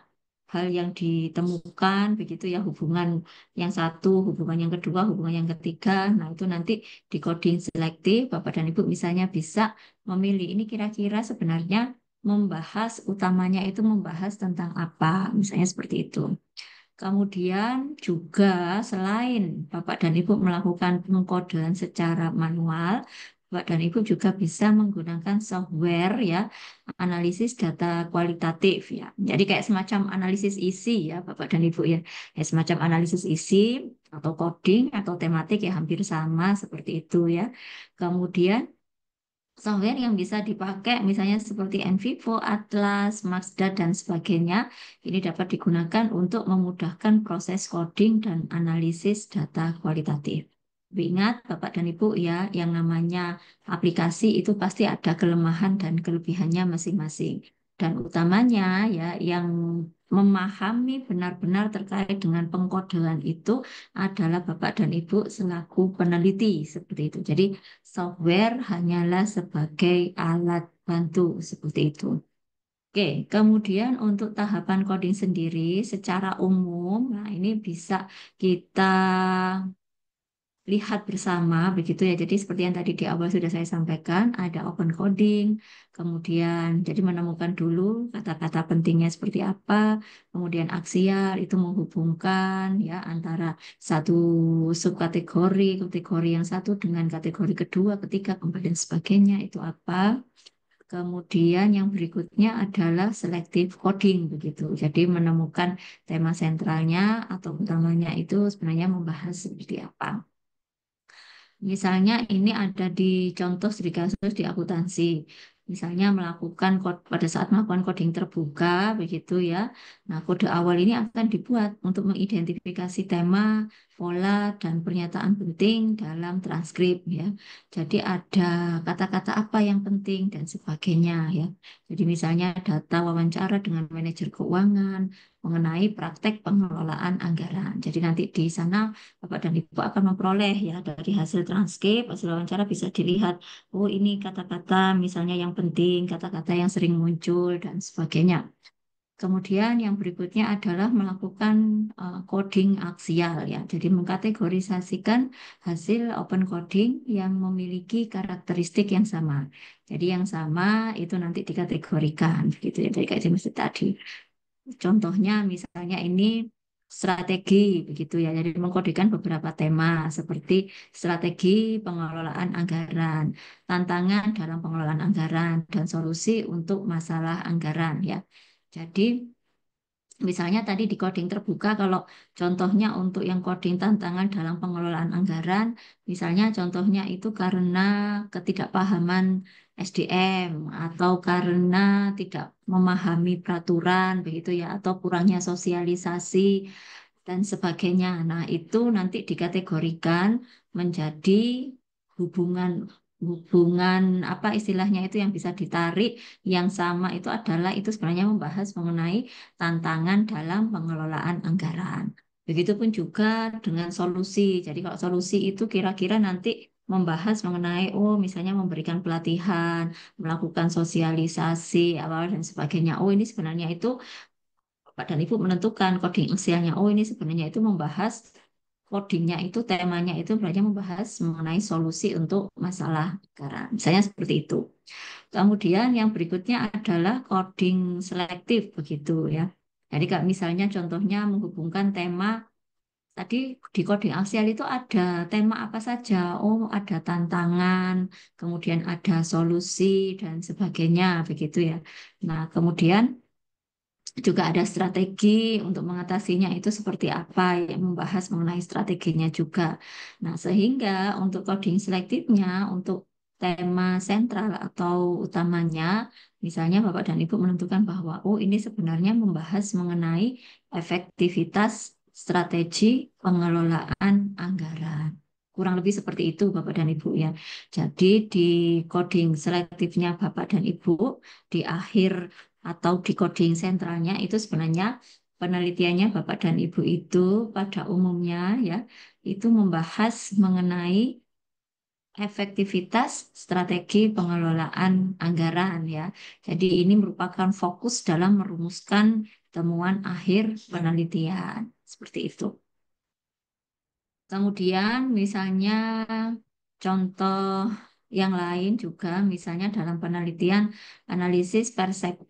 Speaker 4: hal yang ditemukan begitu ya, hubungan yang satu, hubungan yang kedua, hubungan yang ketiga. Nah, itu nanti di coding selektif Bapak dan Ibu misalnya bisa memilih ini kira-kira sebenarnya membahas utamanya itu membahas tentang apa, misalnya seperti itu. Kemudian juga selain Bapak dan Ibu melakukan pengkodean secara manual, Bapak dan Ibu juga bisa menggunakan software ya, analisis data kualitatif ya. Jadi kayak semacam analisis isi ya Bapak dan Ibu ya. Ya semacam analisis isi atau coding atau tematik ya hampir sama seperti itu ya. Kemudian software yang bisa dipakai misalnya seperti NVivo, Atlas, Maxdata, dan sebagainya ini dapat digunakan untuk memudahkan proses coding dan analisis data kualitatif. Tapi ingat Bapak dan Ibu ya, yang namanya aplikasi itu pasti ada kelemahan dan kelebihannya masing-masing. Dan utamanya ya yang memahami benar-benar terkait dengan pengkodean itu adalah Bapak dan Ibu selaku peneliti seperti itu. Jadi software hanyalah sebagai alat bantu seperti itu. Oke, kemudian untuk tahapan coding sendiri secara umum, nah ini bisa kita lihat bersama begitu ya. Jadi seperti yang tadi di awal sudah saya sampaikan, ada open coding, kemudian jadi menemukan dulu kata-kata pentingnya seperti apa, kemudian aksial itu menghubungkan ya antara satu subkategori, kategori yang satu dengan kategori kedua, ketiga, keempat dan sebagainya itu apa. Kemudian yang berikutnya adalah selective coding begitu. Jadi menemukan tema sentralnya atau utamanya itu sebenarnya membahas seperti apa. Misalnya ini ada di contoh studi kasus di akuntansi. Misalnya pada saat melakukan coding terbuka begitu ya. Nah, kode awal ini akan dibuat untuk mengidentifikasi tema, pola, dan pernyataan penting dalam transkrip ya. Jadi ada kata-kata apa yang penting dan sebagainya ya. Jadi misalnya data wawancara dengan manajer keuangan mengenai praktek pengelolaan anggaran. Jadi nanti di sana Bapak dan Ibu akan memperoleh ya dari hasil transkrip, hasil wawancara bisa dilihat, oh ini kata-kata misalnya yang penting, kata-kata yang sering muncul dan sebagainya. Kemudian yang berikutnya adalah melakukan coding aksial ya. Jadi mengkategorisasikan hasil open coding yang memiliki karakteristik yang sama. Jadi yang sama itu nanti dikategorikan gitu ya dari kayak jenis tadi. Contohnya misalnya ini strategi begitu ya. Jadi mengkodekan beberapa tema seperti strategi pengelolaan anggaran, tantangan dalam pengelolaan anggaran, dan solusi untuk masalah anggaran ya. Jadi misalnya tadi di coding terbuka, kalau contohnya untuk yang coding tantangan dalam pengelolaan anggaran, misalnya contohnya itu karena ketidakpahaman SDM atau karena tidak memahami peraturan begitu ya, atau kurangnya sosialisasi dan sebagainya. Nah, itu nanti dikategorikan menjadi hubungan hubungan apa istilahnya itu yang bisa ditarik yang sama itu adalah itu sebenarnya membahas mengenai tantangan dalam pengelolaan anggaran. Begitupun juga dengan solusi. Jadi kalau solusi itu kira-kira nanti membahas mengenai oh misalnya memberikan pelatihan, melakukan sosialisasi apa dan sebagainya. Oh ini sebenarnya itu Bapak dan Ibu menentukan coding usianya. Oh, ini sebenarnya itu membahas codingnya itu temanya itu sebenarnya membahas mengenai solusi untuk masalah anggaran. Misalnya seperti itu. Kemudian yang berikutnya adalah coding selektif begitu ya. Jadi kalau misalnya contohnya menghubungkan tema tadi di coding aksial itu ada tema apa saja. Oh, ada tantangan, kemudian ada solusi dan sebagainya begitu ya. Nah, kemudian juga ada strategi untuk mengatasinya itu seperti apa yang membahas mengenai strateginya juga. Nah, sehingga untuk coding selektifnya untuk tema sentral atau utamanya, misalnya Bapak dan Ibu menentukan bahwa oh ini sebenarnya membahas mengenai efektivitas strategi pengelolaan anggaran. Kurang lebih seperti itu Bapak dan Ibu ya. Jadi di coding selektifnya Bapak dan Ibu di akhir atau di coding sentralnya itu sebenarnya penelitiannya Bapak dan Ibu itu pada umumnya ya itu membahas mengenai efektivitas strategi pengelolaan anggaran ya. Jadi ini merupakan fokus dalam merumuskan temuan akhir penelitian seperti itu. Kemudian misalnya contoh yang lain juga, misalnya dalam penelitian analisis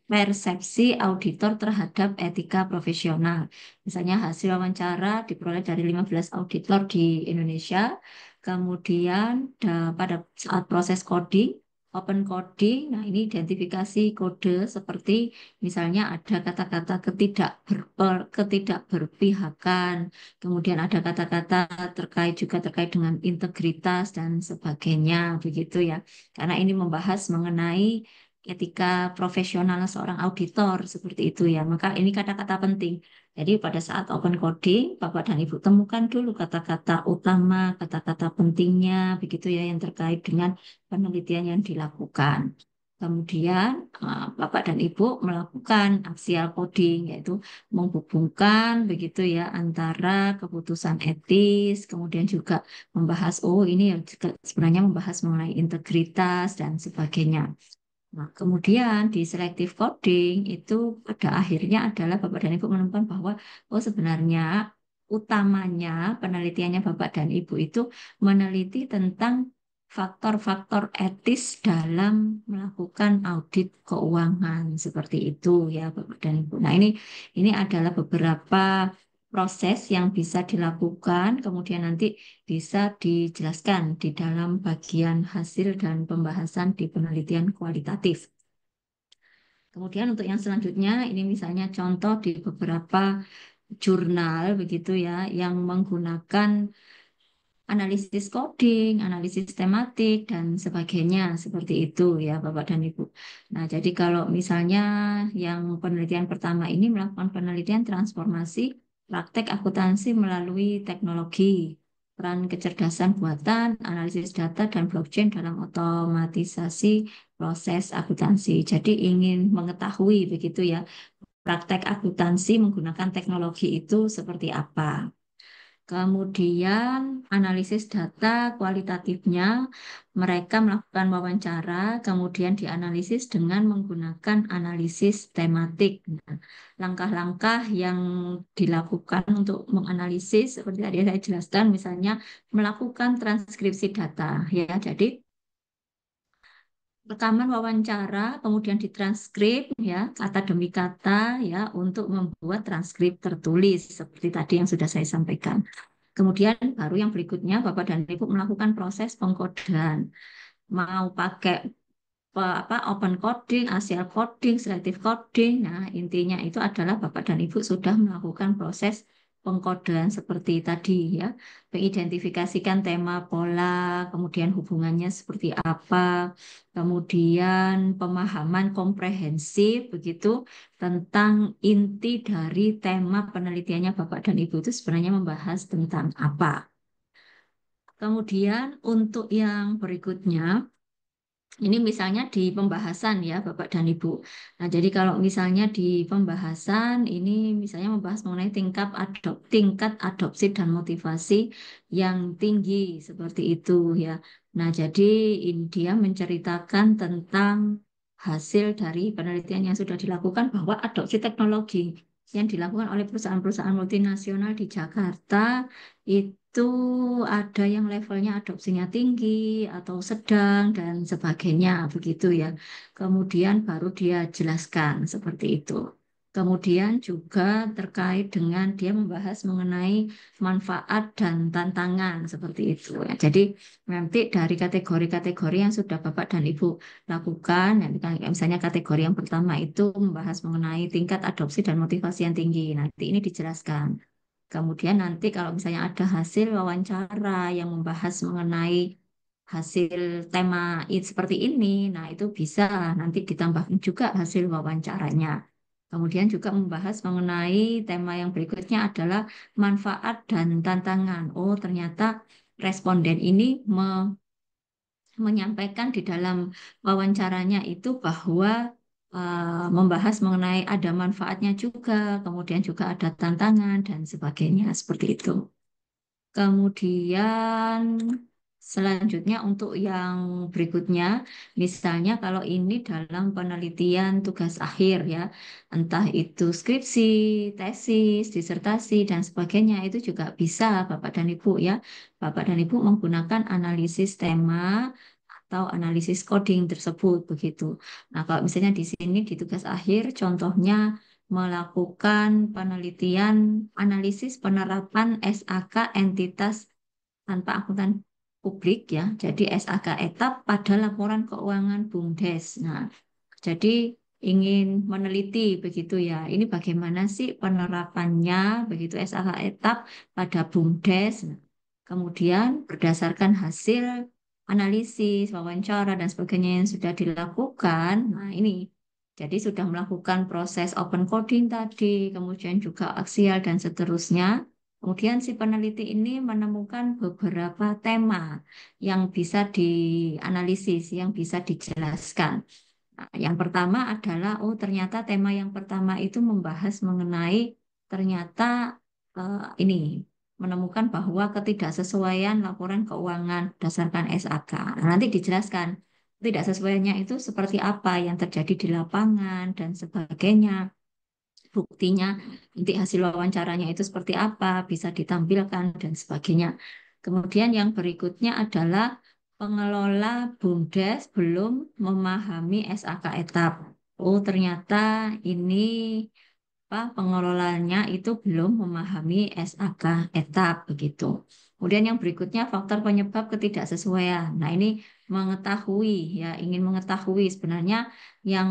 Speaker 4: persepsi auditor terhadap etika profesional. Misalnya hasil wawancara diperoleh dari 15 auditor di Indonesia. Kemudian pada saat proses coding, open coding, nah ini identifikasi kode seperti misalnya ada kata-kata ketidakberpihakan, kemudian ada kata-kata terkait dengan integritas dan sebagainya, begitu ya. Karena ini membahas mengenai etika profesional seorang auditor seperti itu ya. Maka ini kata-kata penting. Jadi pada saat open coding, Bapak dan Ibu temukan dulu kata-kata utama, kata-kata pentingnya, begitu ya, yang terkait dengan penelitian yang dilakukan. Kemudian Bapak dan Ibu melakukan aksial coding, yaitu menghubungkan begitu ya antara keputusan etis, kemudian juga membahas, oh ini juga sebenarnya membahas mengenai integritas dan sebagainya. Nah, kemudian di selective coding itu pada akhirnya adalah Bapak dan Ibu menemukan bahwa oh sebenarnya utamanya penelitiannya Bapak dan Ibu itu meneliti tentang faktor-faktor etis dalam melakukan audit keuangan seperti itu ya Bapak dan Ibu. Nah, ini adalah beberapa proses yang bisa dilakukan, kemudian nanti bisa dijelaskan di dalam bagian hasil dan pembahasan di penelitian kualitatif. Kemudian untuk yang selanjutnya, ini misalnya contoh di beberapa jurnal begitu ya, yang menggunakan analisis coding, analisis tematik, dan sebagainya. Seperti itu ya Bapak dan Ibu. Nah, jadi kalau misalnya yang penelitian pertama ini melakukan penelitian transformasi praktek akuntansi melalui teknologi, peran kecerdasan buatan, analisis data, dan blockchain dalam otomatisasi proses akuntansi. Jadi ingin mengetahui begitu ya, praktek akuntansi menggunakan teknologi itu seperti apa. Kemudian analisis data kualitatifnya, mereka melakukan wawancara, kemudian dianalisis dengan menggunakan analisis tematik. Nah, langkah-langkah yang dilakukan untuk menganalisis, seperti tadi saya jelaskan, misalnya melakukan transkripsi data. Ya, jadi rekaman wawancara, kemudian ditranskrip ya kata demi kata ya untuk membuat transkrip tertulis seperti tadi yang sudah saya sampaikan. Kemudian baru yang berikutnya Bapak dan Ibu melakukan proses pengkodean. Mau pakai open coding, ASIAL coding, selective coding. Nah, intinya itu adalah Bapak dan Ibu sudah melakukan proses pengkodean seperti tadi ya. Mengidentifikasikan tema, pola, kemudian hubungannya seperti apa, kemudian pemahaman komprehensif begitu tentang inti dari tema penelitiannya Bapak dan Ibu itu sebenarnya membahas tentang apa. Kemudian untuk yang berikutnya, ini misalnya di pembahasan ya Bapak dan Ibu. Nah, jadi kalau misalnya di pembahasan ini misalnya membahas mengenai tingkat adopsi dan motivasi yang tinggi seperti itu ya. Nah, jadi dia menceritakan tentang hasil dari penelitian yang sudah dilakukan bahwa adopsi teknologi yang dilakukan oleh perusahaan-perusahaan multinasional di Jakarta itu ada yang levelnya adopsinya tinggi atau sedang dan sebagainya begitu ya. Kemudian baru dia jelaskan seperti itu. Kemudian juga terkait dengan dia membahas mengenai manfaat dan tantangan seperti itu ya. Jadi nanti dari kategori-kategori yang sudah Bapak dan Ibu lakukan, ya, misalnya kategori yang pertama itu membahas mengenai tingkat adopsi dan motivasi yang tinggi. Nanti ini dijelaskan. Kemudian nanti kalau misalnya ada hasil wawancara yang membahas mengenai hasil tema seperti ini, nah itu bisa nanti ditambahkan juga hasil wawancaranya. Kemudian juga membahas mengenai tema yang berikutnya adalah manfaat dan tantangan. Oh, ternyata responden ini menyampaikan di dalam wawancaranya itu bahwa membahas mengenai ada manfaatnya juga, kemudian juga ada tantangan dan sebagainya seperti itu. Kemudian selanjutnya untuk yang berikutnya, misalnya kalau ini dalam penelitian tugas akhir ya, entah itu skripsi, tesis, disertasi dan sebagainya itu juga bisa Bapak dan Ibu ya. Bapak dan Ibu menggunakan analisis tema atau analisis coding tersebut begitu. Nah, kalau misalnya di sini di tugas akhir contohnya melakukan penelitian analisis penerapan SAK entitas tanpa akuntan publik ya. Jadi SAK etap pada laporan keuangan BUMDes. Nah, jadi ingin meneliti begitu ya. Ini bagaimana sih penerapannya begitu SAK etap pada BUMDes. Nah, kemudian berdasarkan hasil analisis, wawancara dan sebagainya yang sudah dilakukan. Nah, ini jadi sudah melakukan proses open coding tadi, kemudian juga aksial dan seterusnya. Kemudian si peneliti ini menemukan beberapa tema yang bisa dianalisis, yang bisa dijelaskan. Nah, yang pertama adalah, oh ternyata tema yang pertama itu membahas mengenai ternyata ini menemukan bahwa ketidaksesuaian laporan keuangan berdasarkan SAK. Nah, nanti dijelaskan ketidaksesuaiannya itu seperti apa yang terjadi di lapangan dan sebagainya. Buktinya nanti hasil wawancaranya itu seperti apa, bisa ditampilkan dan sebagainya. Kemudian yang berikutnya adalah pengelola BUMDes belum memahami SAK etap. Oh, ternyata ini pengelolanya itu belum memahami SAK etap begitu. Kemudian yang berikutnya faktor penyebab ketidaksesuaian. Nah, ini mengetahui ya, ingin mengetahui sebenarnya yang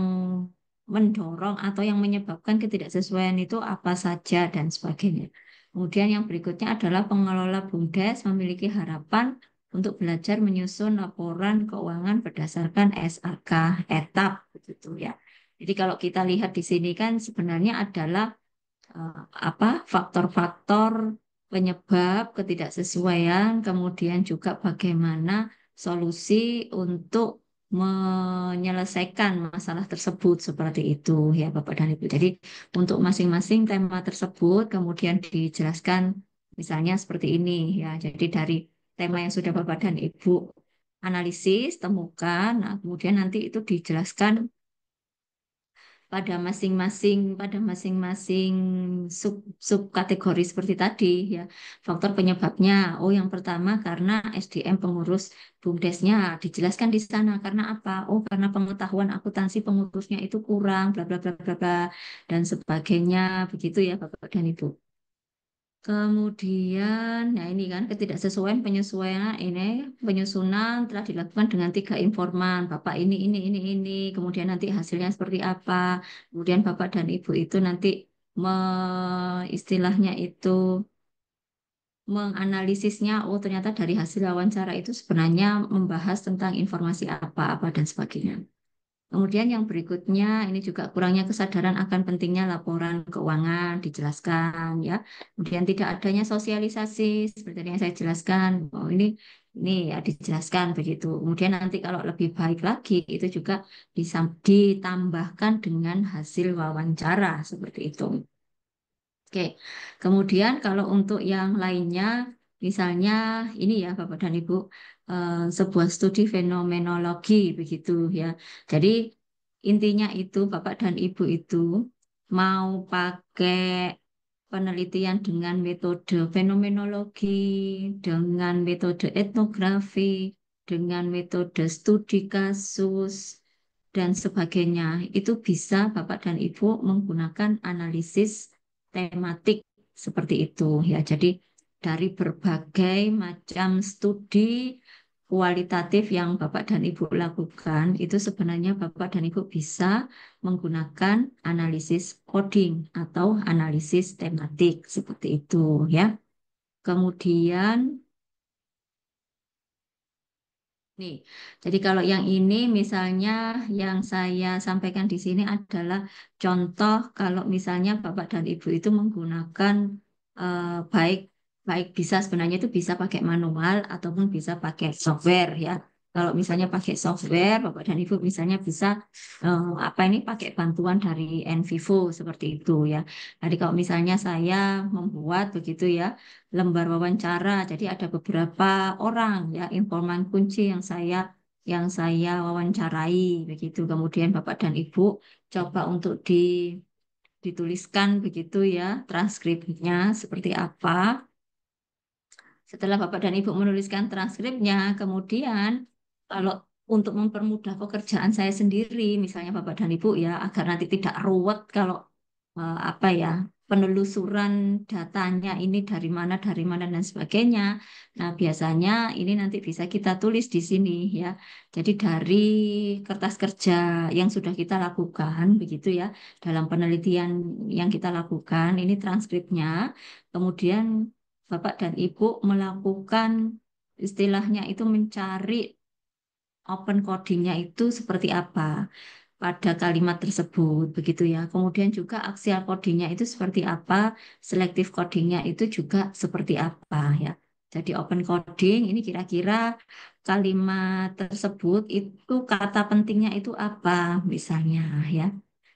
Speaker 4: mendorong atau yang menyebabkan ketidaksesuaian itu apa saja dan sebagainya. Kemudian yang berikutnya adalah pengelola BUMDes memiliki harapan untuk belajar menyusun laporan keuangan berdasarkan SAK etap begitu ya. Jadi kalau kita lihat di sini kan sebenarnya adalah faktor-faktor penyebab ketidaksesuaian, kemudian juga bagaimana solusi untuk menyelesaikan masalah tersebut seperti itu ya Bapak dan Ibu. Jadi untuk masing-masing tema tersebut kemudian dijelaskan misalnya seperti ini ya. Jadi dari tema yang sudah Bapak dan Ibu analisis, temukan, nah, kemudian nanti itu dijelaskan pada masing-masing sub kategori seperti tadi ya. Faktor penyebabnya, oh yang pertama karena SDM pengurus BUMDesnya dijelaskan di sana karena apa? Oh karena pengetahuan akuntansi pengurusnya itu kurang bla bla bla bla bla dan sebagainya begitu ya Bapak dan Ibu. Kemudian, ya ini kan ketidaksesuaian penyesuaian ini penyusunan telah dilakukan dengan 3 informan. Bapak ini. Kemudian nanti hasilnya seperti apa. Kemudian Bapak dan Ibu itu nanti istilahnya itu menganalisisnya. Oh ternyata dari hasil wawancara itu sebenarnya membahas tentang informasi apa-apa dan sebagainya. Kemudian yang berikutnya ini juga kurangnya kesadaran akan pentingnya laporan keuangan dijelaskan ya. Kemudian tidak adanya sosialisasi seperti yang saya jelaskan. Oh ini ya dijelaskan begitu. Kemudian nanti kalau lebih baik lagi itu juga ditambahkan dengan hasil wawancara seperti itu. Oke, kemudian kalau untuk yang lainnya, misalnya ini ya Bapak dan Ibu, sebuah studi fenomenologi begitu ya. Jadi intinya itu Bapak dan Ibu itu mau pakai penelitian dengan metode fenomenologi, dengan metode etnografi, dengan metode studi kasus, dan sebagainya. Itu bisa Bapak dan Ibu menggunakan analisis tematik seperti itu ya. Jadi dari berbagai macam studi kualitatif yang Bapak dan Ibu lakukan, itu sebenarnya Bapak dan Ibu bisa menggunakan analisis coding atau analisis tematik seperti itu ya. Kemudian nih, jadi kalau yang ini misalnya yang saya sampaikan di sini adalah contoh kalau misalnya Bapak dan Ibu itu menggunakan eh, baik baik bisa sebenarnya itu bisa pakai manual ataupun bisa pakai software ya. Kalau misalnya pakai software, Bapak dan Ibu misalnya bisa apa ini pakai bantuan dari NVivo seperti itu ya. Jadi kalau misalnya saya membuat begitu ya lembar wawancara. Jadi ada beberapa orang ya informan kunci yang saya wawancarai begitu. Kemudian Bapak dan Ibu coba untuk dituliskan begitu ya transkripnya seperti apa. Setelah Bapak dan Ibu menuliskan transkripnya, kemudian kalau untuk mempermudah pekerjaan saya sendiri, misalnya Bapak dan Ibu ya, agar nanti tidak ruwet kalau apa ya, penelusuran datanya ini dari mana dan sebagainya. Nah, biasanya ini nanti bisa kita tulis di sini ya. Jadi dari kertas kerja yang sudah kita lakukan, begitu ya, dalam penelitian yang kita lakukan, ini transkripnya. Kemudian Bapak dan Ibu melakukan istilahnya itu mencari open codingnya itu seperti apa pada kalimat tersebut, begitu ya. Kemudian juga aksial codingnya itu seperti apa, selektif codingnya itu juga seperti apa ya. Jadi open coding ini kira-kira kalimat tersebut itu kata pentingnya itu apa misalnya ya.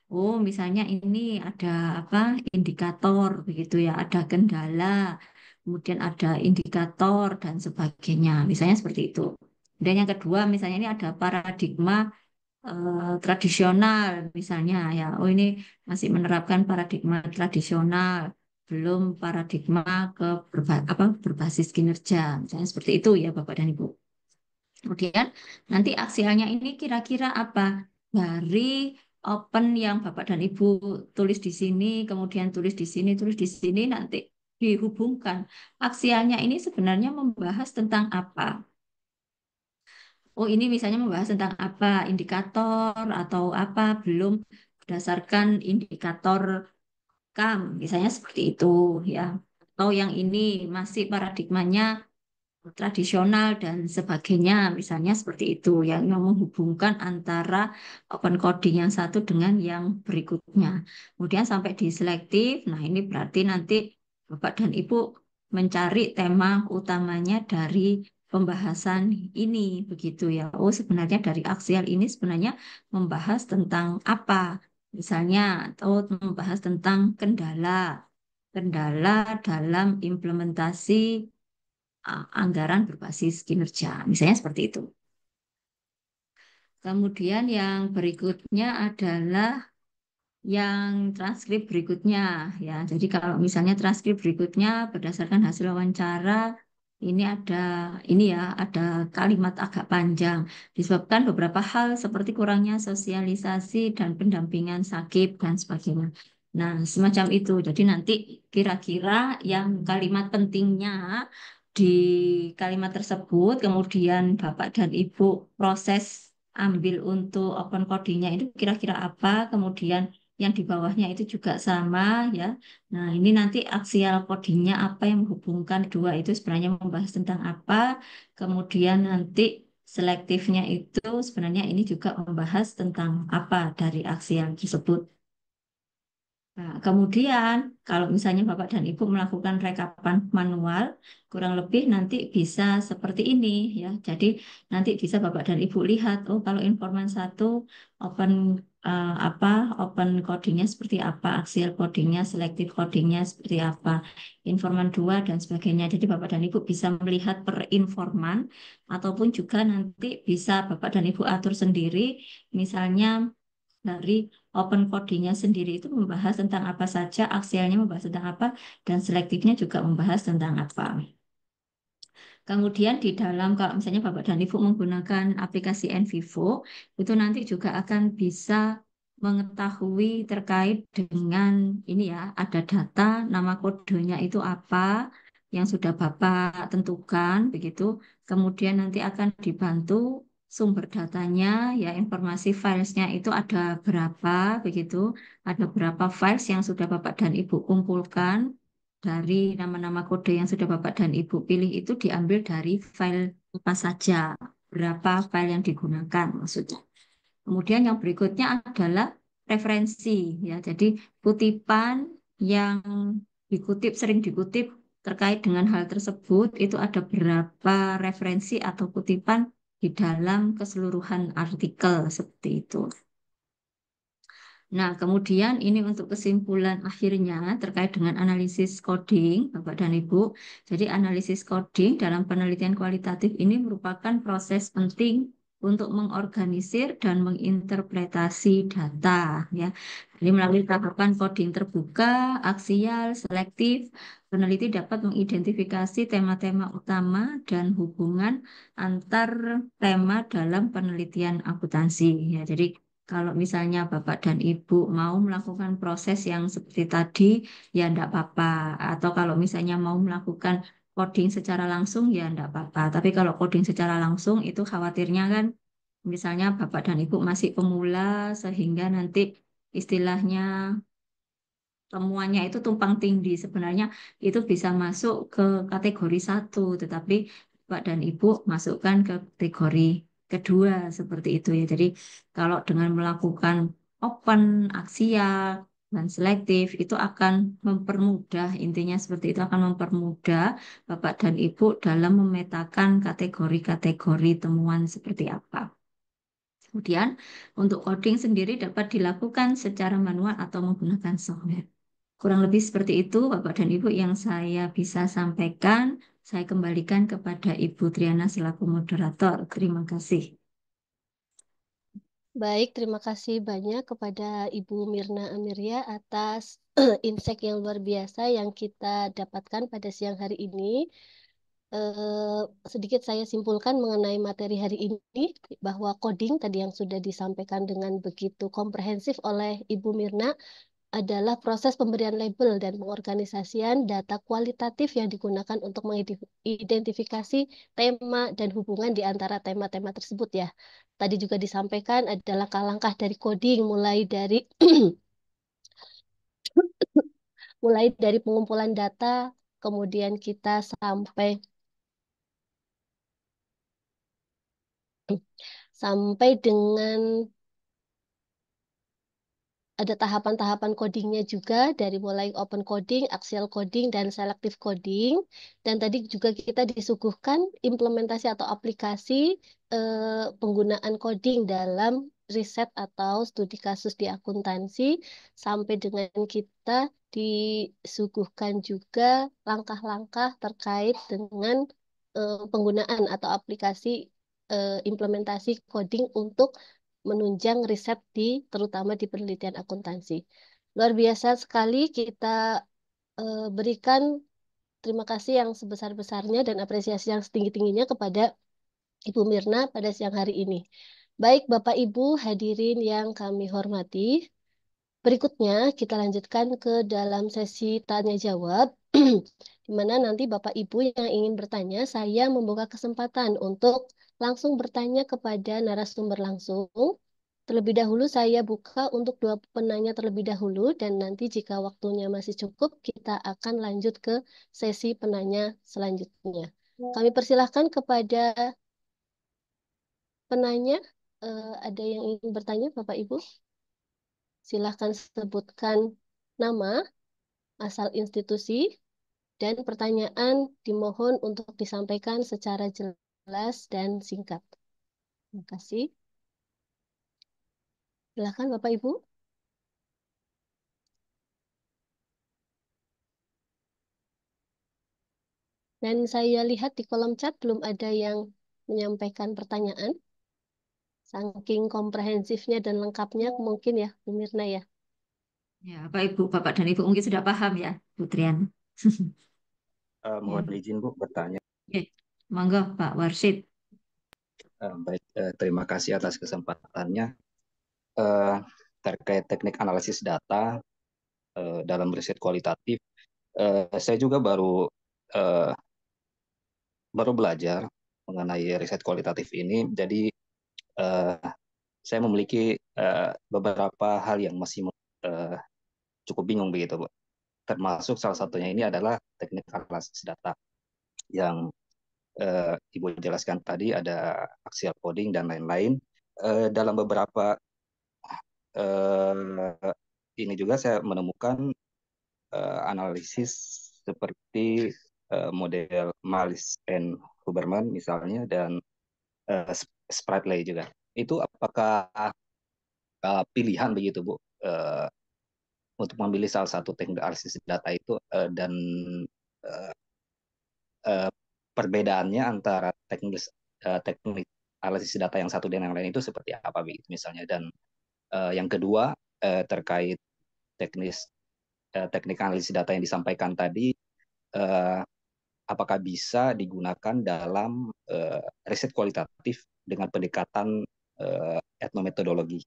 Speaker 4: Oh, misalnya ini ada apa indikator begitu ya, ada kendala, kemudian ada indikator dan sebagainya. Misalnya seperti itu. Dan yang kedua, misalnya ini ada paradigma tradisional, misalnya ya. Oh, ini masih menerapkan paradigma tradisional, belum paradigma berbasis kinerja. Misalnya seperti itu ya, Bapak dan Ibu. Kemudian nanti aksialnya ini kira-kira apa? Dari open yang Bapak dan Ibu tulis di sini, kemudian tulis di sini, nanti dihubungkan. Aksialnya ini sebenarnya membahas tentang apa? Oh, ini misalnya membahas tentang apa? Indikator atau apa? Belum berdasarkan indikator KAM, misalnya seperti itu ya. Atau yang ini masih paradigmanya tradisional dan sebagainya, misalnya seperti itu yang menghubungkan antara open coding yang satu dengan yang berikutnya. Kemudian sampai di selektif, nah ini berarti nanti Bapak dan Ibu mencari tema utamanya dari pembahasan ini, begitu ya. Oh, sebenarnya dari aksial ini sebenarnya membahas tentang apa? Misalnya, atau membahas tentang kendala dalam implementasi anggaran berbasis kinerja, misalnya seperti itu. Kemudian yang berikutnya adalah yang transkrip berikutnya ya. Jadi kalau misalnya transkrip berikutnya berdasarkan hasil wawancara ini ya ada kalimat agak panjang disebabkan beberapa hal seperti kurangnya sosialisasi dan pendampingan sakit dan sebagainya. Nah, semacam itu. Jadi nanti kira-kira yang kalimat pentingnya di kalimat tersebut kemudian Bapak dan Ibu proses ambil untuk open codingnya itu kira-kira apa, kemudian yang di bawahnya itu juga sama ya. Nah, ini nanti aksial codingnya apa yang menghubungkan dua itu sebenarnya membahas tentang apa. Kemudian nanti selektifnya itu sebenarnya ini juga membahas tentang apa dari aksial tersebut. Nah, kemudian kalau misalnya Bapak dan Ibu melakukan rekapan manual, kurang lebih nanti bisa seperti ini ya. Jadi nanti bisa Bapak dan Ibu lihat, oh kalau informan satu open apa open codingnya seperti apa, aksial codingnya, selektif codingnya seperti apa, informan dua dan sebagainya. Jadi Bapak dan Ibu bisa melihat per informan ataupun juga nanti bisa Bapak dan Ibu atur sendiri, misalnya dari open codingnya sendiri itu membahas tentang apa saja, aksialnya membahas tentang apa, dan selektifnya juga membahas tentang apa. Kemudian di dalam kalau misalnya Bapak dan Ibu menggunakan aplikasi NVivo, itu nanti juga akan bisa mengetahui terkait dengan ini ya, ada data, nama kodenya itu apa, yang sudah Bapak tentukan, begitu. Kemudian nanti akan dibantu sumber datanya, ya informasi filesnya itu ada berapa, begitu. Ada berapa files yang sudah Bapak dan Ibu kumpulkan dari nama-nama kode yang sudah Bapak dan Ibu pilih itu diambil dari file apa saja, berapa file yang digunakan maksudnya. Kemudian yang berikutnya adalah referensi ya. Jadi kutipan yang sering dikutip terkait dengan hal tersebut itu ada berapa referensi atau kutipan di dalam keseluruhan artikel seperti itu. Nah, kemudian ini untuk kesimpulan akhirnya terkait dengan analisis coding, Bapak dan Ibu. Jadi analisis coding dalam penelitian kualitatif ini merupakan proses penting untuk mengorganisir dan menginterpretasi data ya. Jadi melalui tahapan coding terbuka, aksial, selektif, peneliti dapat mengidentifikasi tema-tema utama dan hubungan antar tema dalam penelitian akuntansi ya. Jadi kalau misalnya Bapak dan Ibu mau melakukan proses yang seperti tadi, ya enggak apa-apa. Atau kalau misalnya mau melakukan coding secara langsung, ya enggak apa-apa. Tapi kalau coding secara langsung itu khawatirnya kan, misalnya Bapak dan Ibu masih pemula, sehingga nanti istilahnya temuannya itu tumpang tindih. Sebenarnya itu bisa masuk ke kategori satu, tetapi Pak dan Ibu masukkan ke kategori kedua seperti itu ya. Jadi kalau dengan melakukan open, aksial, dan selektif itu akan mempermudah, intinya seperti itu akan mempermudah Bapak dan Ibu dalam memetakan kategori-kategori temuan seperti apa. Kemudian untuk coding sendiri dapat dilakukan secara manual atau menggunakan software. Kurang lebih seperti itu, Bapak dan Ibu, yang saya bisa sampaikan. Saya kembalikan kepada Ibu Triana selaku moderator. Terima kasih.
Speaker 7: Baik, terima kasih banyak kepada Ibu Mirna Amirya atas insight yang luar biasa yang kita dapatkan pada siang hari ini. Sedikit saya simpulkan mengenai materi hari ini bahwa coding tadi yang sudah disampaikan dengan begitu komprehensif oleh Ibu Mirna adalah proses pemberian label dan pengorganisasian data kualitatif yang digunakan untuk mengidentifikasi tema dan hubungan di antara tema-tema tersebut ya. Tadi juga disampaikan ada langkah-langkah dari coding mulai dari pengumpulan data, kemudian kita sampai dengan ada tahapan-tahapan codingnya juga dari mulai open coding, axial coding, dan selective coding. Dan tadi juga kita disuguhkan implementasi atau aplikasi penggunaan coding dalam riset atau studi kasus di akuntansi, sampai dengan kita disuguhkan juga langkah-langkah terkait dengan penggunaan atau aplikasi implementasi coding untuk menunjang riset terutama di penelitian akuntansi. Luar biasa sekali kita berikan terima kasih yang sebesar-besarnya dan apresiasi yang setinggi-tingginya kepada Ibu Mirna pada siang hari ini. Baik Bapak Ibu hadirin yang kami hormati, berikutnya kita lanjutkan ke dalam sesi tanya jawab, di mana nanti Bapak Ibu yang ingin bertanya, saya membuka kesempatan untuk langsung bertanya kepada narasumber langsung. Terlebih dahulu saya buka untuk 2 penanya terlebih dahulu dan nanti jika waktunya masih cukup kita akan lanjut ke sesi penanya selanjutnya. Kami persilahkan kepada penanya. Ada yang ingin bertanya Bapak Ibu? Silahkan sebutkan nama, asal institusi, dan pertanyaan dimohon untuk disampaikan secara jelas dan singkat. Terima kasih. Silahkan Bapak Ibu. Dan saya lihat di kolom chat belum ada yang menyampaikan pertanyaan. Saking komprehensifnya dan lengkapnya mungkin ya, Bu Mirna ya.
Speaker 4: Ya, Bapak dan Ibu mungkin sudah paham ya, Bu Triana.
Speaker 8: Mohon izin Bu bertanya.
Speaker 4: Oke, monggo Pak Warsid.
Speaker 8: Baik, terima kasih atas kesempatannya. Terkait teknik analisis data dalam riset kualitatif, saya juga baru belajar mengenai riset kualitatif ini. Jadi saya memiliki beberapa hal yang masih cukup bingung begitu, Bu. Termasuk salah satunya ini adalah teknik analisis data yang Ibu jelaskan tadi, ada axial coding dan lain-lain. Dalam beberapa ini juga saya menemukan analisis seperti model Maltz and Huberman misalnya, dan Spratly juga. Itu apakah pilihan begitu Bu untuk memilih salah satu teknik analisis data itu, dan perbedaannya antara teknik analisis data yang satu dan yang lain itu seperti apa begitu misalnya. Dan yang kedua terkait teknik analisis data yang disampaikan tadi, apakah bisa digunakan dalam riset kualitatif dengan pendekatan etnometodologi?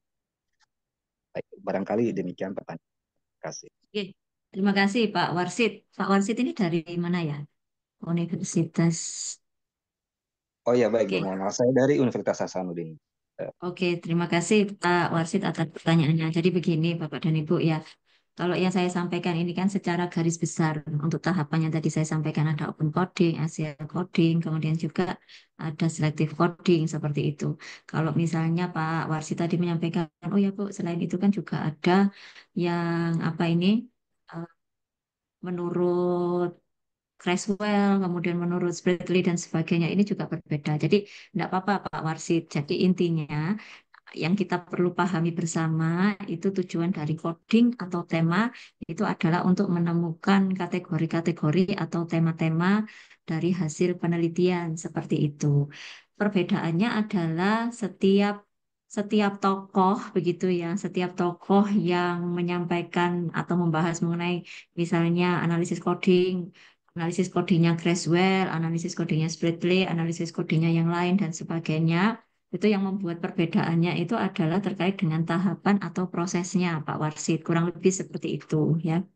Speaker 8: Baik, barangkali demikian pertanyaan. Terima kasih.
Speaker 4: Oke, terima kasih Pak Warsit. Pak Warsit ini dari mana ya? Universitas.
Speaker 8: Oh ya, baik,
Speaker 4: Oke,
Speaker 8: mohon maaf. Saya dari Universitas Hasanuddin.
Speaker 4: oke, terima kasih Pak Warsit atas pertanyaannya. Jadi begini Bapak dan Ibu ya, kalau yang saya sampaikan ini kan secara garis besar untuk tahapan yang tadi saya sampaikan ada open coding, ASIA coding, kemudian juga ada selective coding seperti itu. Kalau misalnya Pak Warsit tadi menyampaikan, oh ya Bu, selain itu kan juga ada yang apa ini eh, menurut Creswell, kemudian menurut Spradley dan sebagainya ini juga berbeda. Jadi tidak apa-apa Pak Warsit. Jadi intinya yang kita perlu pahami bersama itu tujuan dari coding atau tema itu adalah untuk menemukan kategori-kategori atau tema-tema dari hasil penelitian seperti itu. Perbedaannya adalah setiap tokoh begitu ya, setiap tokoh yang menyampaikan atau membahas mengenai misalnya analisis codingnya Creswell, analisis codingnya Spradley, analisis codingnya yang lain dan sebagainya itu yang membuat perbedaannya itu adalah terkait dengan tahapan atau prosesnya, Pak Warsit. Kurang lebih seperti itu ya.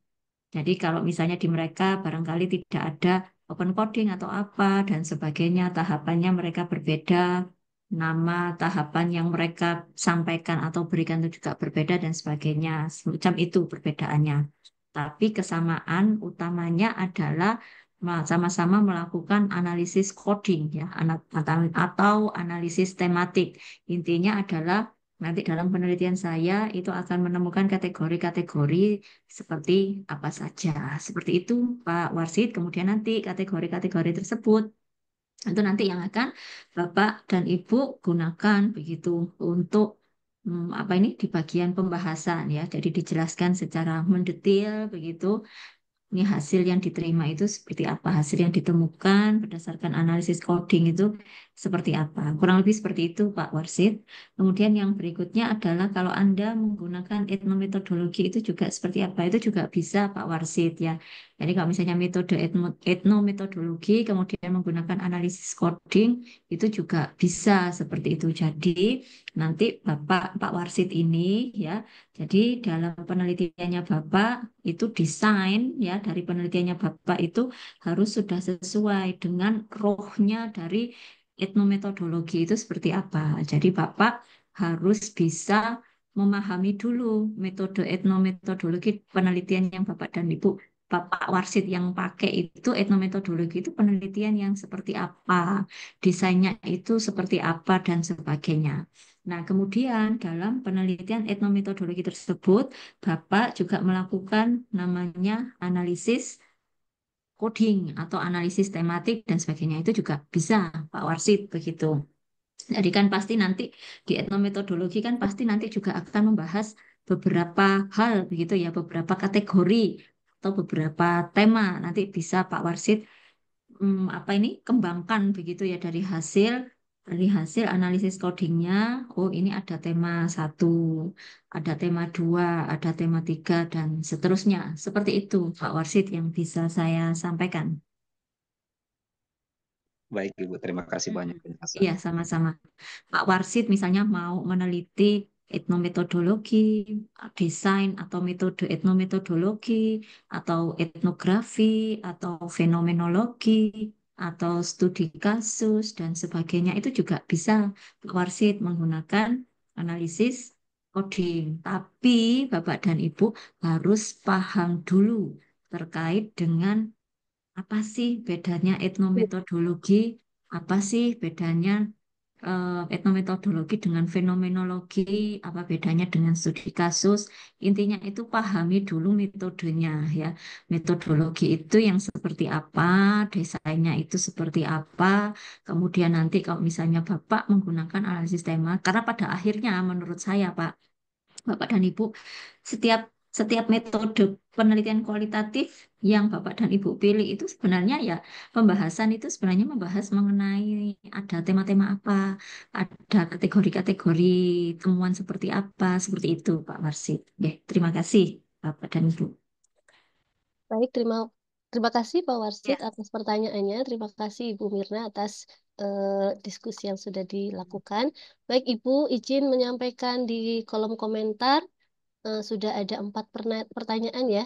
Speaker 4: Jadi kalau misalnya di mereka barangkali tidak ada open coding atau apa dan sebagainya, tahapannya mereka berbeda, nama tahapan yang mereka sampaikan atau berikan itu juga berbeda dan sebagainya. Semacam itu perbedaannya. Tapi kesamaan utamanya adalah sama-sama melakukan analisis coding ya, atau analisis tematik. Intinya adalah nanti dalam penelitian saya itu akan menemukan kategori-kategori seperti apa saja. Seperti itu, Pak Warsit. Kemudian nanti kategori-kategori tersebut itu nanti yang akan Bapak dan Ibu gunakan begitu untuk apa ini di bagian pembahasan ya. Jadi dijelaskan secara mendetail begitu ini hasil yang diterima itu seperti apa, hasil yang ditemukan berdasarkan analisis coding itu seperti apa. Kurang lebih seperti itu, Pak Warsid. Kemudian yang berikutnya adalah kalau Anda menggunakan etnometodologi itu juga seperti apa, itu juga bisa, Pak Warsid ya. Jadi kalau misalnya metode etnometodologi, kemudian menggunakan analisis coding, itu juga bisa seperti itu. Jadi nanti Pak Warsid ini ya, jadi dalam penelitiannya Bapak itu desain ya dari penelitiannya Bapak itu harus sudah sesuai dengan rohnya dari etnometodologi itu seperti apa. Jadi Bapak harus bisa memahami dulu metode etnometodologi penelitian yang Bapak dan Ibu Bapak Warsit yang pakai itu etnometodologi itu penelitian yang seperti apa, desainnya itu seperti apa dan sebagainya. Nah, kemudian dalam penelitian etnometodologi tersebut, Bapak juga melakukan namanya analisis coding atau analisis tematik dan sebagainya. Itu juga bisa, Pak Warsit, begitu. Jadi kan pasti nanti di etnometodologi kan pasti nanti juga akan membahas beberapa hal, begitu ya, beberapa kategori atau beberapa tema. Nanti bisa Pak Warsit apa ini kembangkan begitu ya dari hasil analisis codingnya. Oh ini ada tema satu, ada tema dua, ada tema tiga dan seterusnya. Seperti itu Pak Warsit yang bisa saya sampaikan.
Speaker 8: Baik, Ibu. Terima kasih
Speaker 4: Hmm,
Speaker 8: banyak penjelasan.
Speaker 4: iya sama-sama. Pak Warsit misalnya mau meneliti etnometodologi, desain atau metode etnometodologi, atau etnografi, atau fenomenologi, atau studi kasus, dan sebagainya, itu juga bisa Pak Warsit menggunakan analisis coding. Tapi Bapak dan Ibu harus paham dulu terkait dengan apa sih bedanya etnometodologi, apa sih bedanya etnometodologi dengan fenomenologi, apa bedanya dengan studi kasus. Intinya itu pahami dulu metodenya ya. Metodologi itu yang seperti apa, desainnya itu seperti apa. Kemudian nanti kalau misalnya Bapak menggunakan analisis tema, karena pada akhirnya menurut saya Pak, Bapak dan Ibu, setiap setiap metode penelitian kualitatif yang Bapak dan Ibu pilih itu sebenarnya ya pembahasan itu sebenarnya membahas mengenai ada tema-tema apa, ada kategori-kategori temuan seperti apa, seperti itu Pak Warsit. Oke, terima kasih Bapak dan Ibu.
Speaker 7: Baik, terima kasih Pak
Speaker 4: Ya,
Speaker 7: Warsit atas pertanyaannya. Terima kasih Ibu Mirna atas diskusi yang sudah dilakukan. Baik, Ibu izin menyampaikan di kolom komentar sudah ada 4 pertanyaan ya.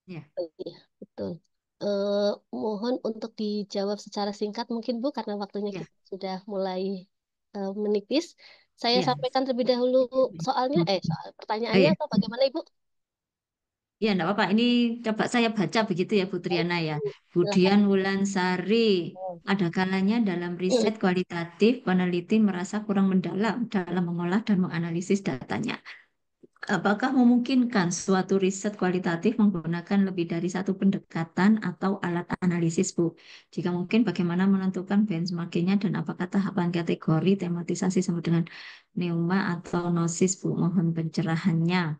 Speaker 4: ya,
Speaker 7: Iya, betul. Eh, Mohon untuk dijawab secara singkat mungkin Bu, karena waktunya
Speaker 4: ya,
Speaker 7: kita sudah mulai menipis. Saya
Speaker 4: ya.
Speaker 7: sampaikan terlebih dahulu soalnya, soal
Speaker 4: Oh
Speaker 7: pertanyaannya
Speaker 4: ya.
Speaker 7: atau bagaimana Ibu?
Speaker 4: Ya, enggak apa-apa. Ini coba saya baca begitu ya, Bu
Speaker 7: Baik,
Speaker 4: Triana ya.
Speaker 7: silakan.
Speaker 4: Budian Wulansari, ada kalanya dalam riset kualitatif, peneliti merasa kurang mendalam dalam mengolah dan menganalisis datanya. Apakah memungkinkan suatu riset kualitatif menggunakan lebih dari satu pendekatan atau alat analisis, Bu? Jika mungkin, bagaimana menentukan benchmarkingnya dan apakah tahapan kategori tematisasi sama dengan neuma atau gnosis, Bu? Mohon pencerahannya.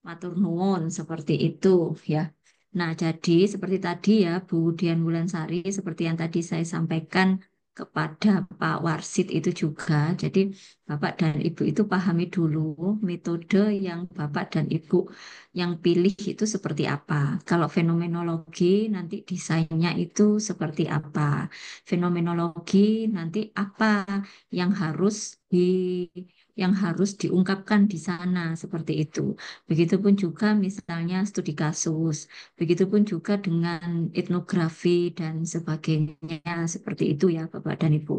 Speaker 4: Matur nuwun seperti itu ya. Nah, jadi seperti tadi ya Bu Dian Wulansari, seperti yang tadi saya sampaikan kepada Pak Warsit itu juga. Jadi Bapak dan Ibu itu pahami dulu metode yang Bapak dan Ibu yang pilih itu seperti apa. Kalau fenomenologi nanti desainnya itu seperti apa. Fenomenologi nanti apa yang harus di yang harus diungkapkan di sana seperti itu. Begitupun juga misalnya studi kasus, begitupun juga dengan etnografi dan sebagainya seperti itu ya Bapak dan Ibu.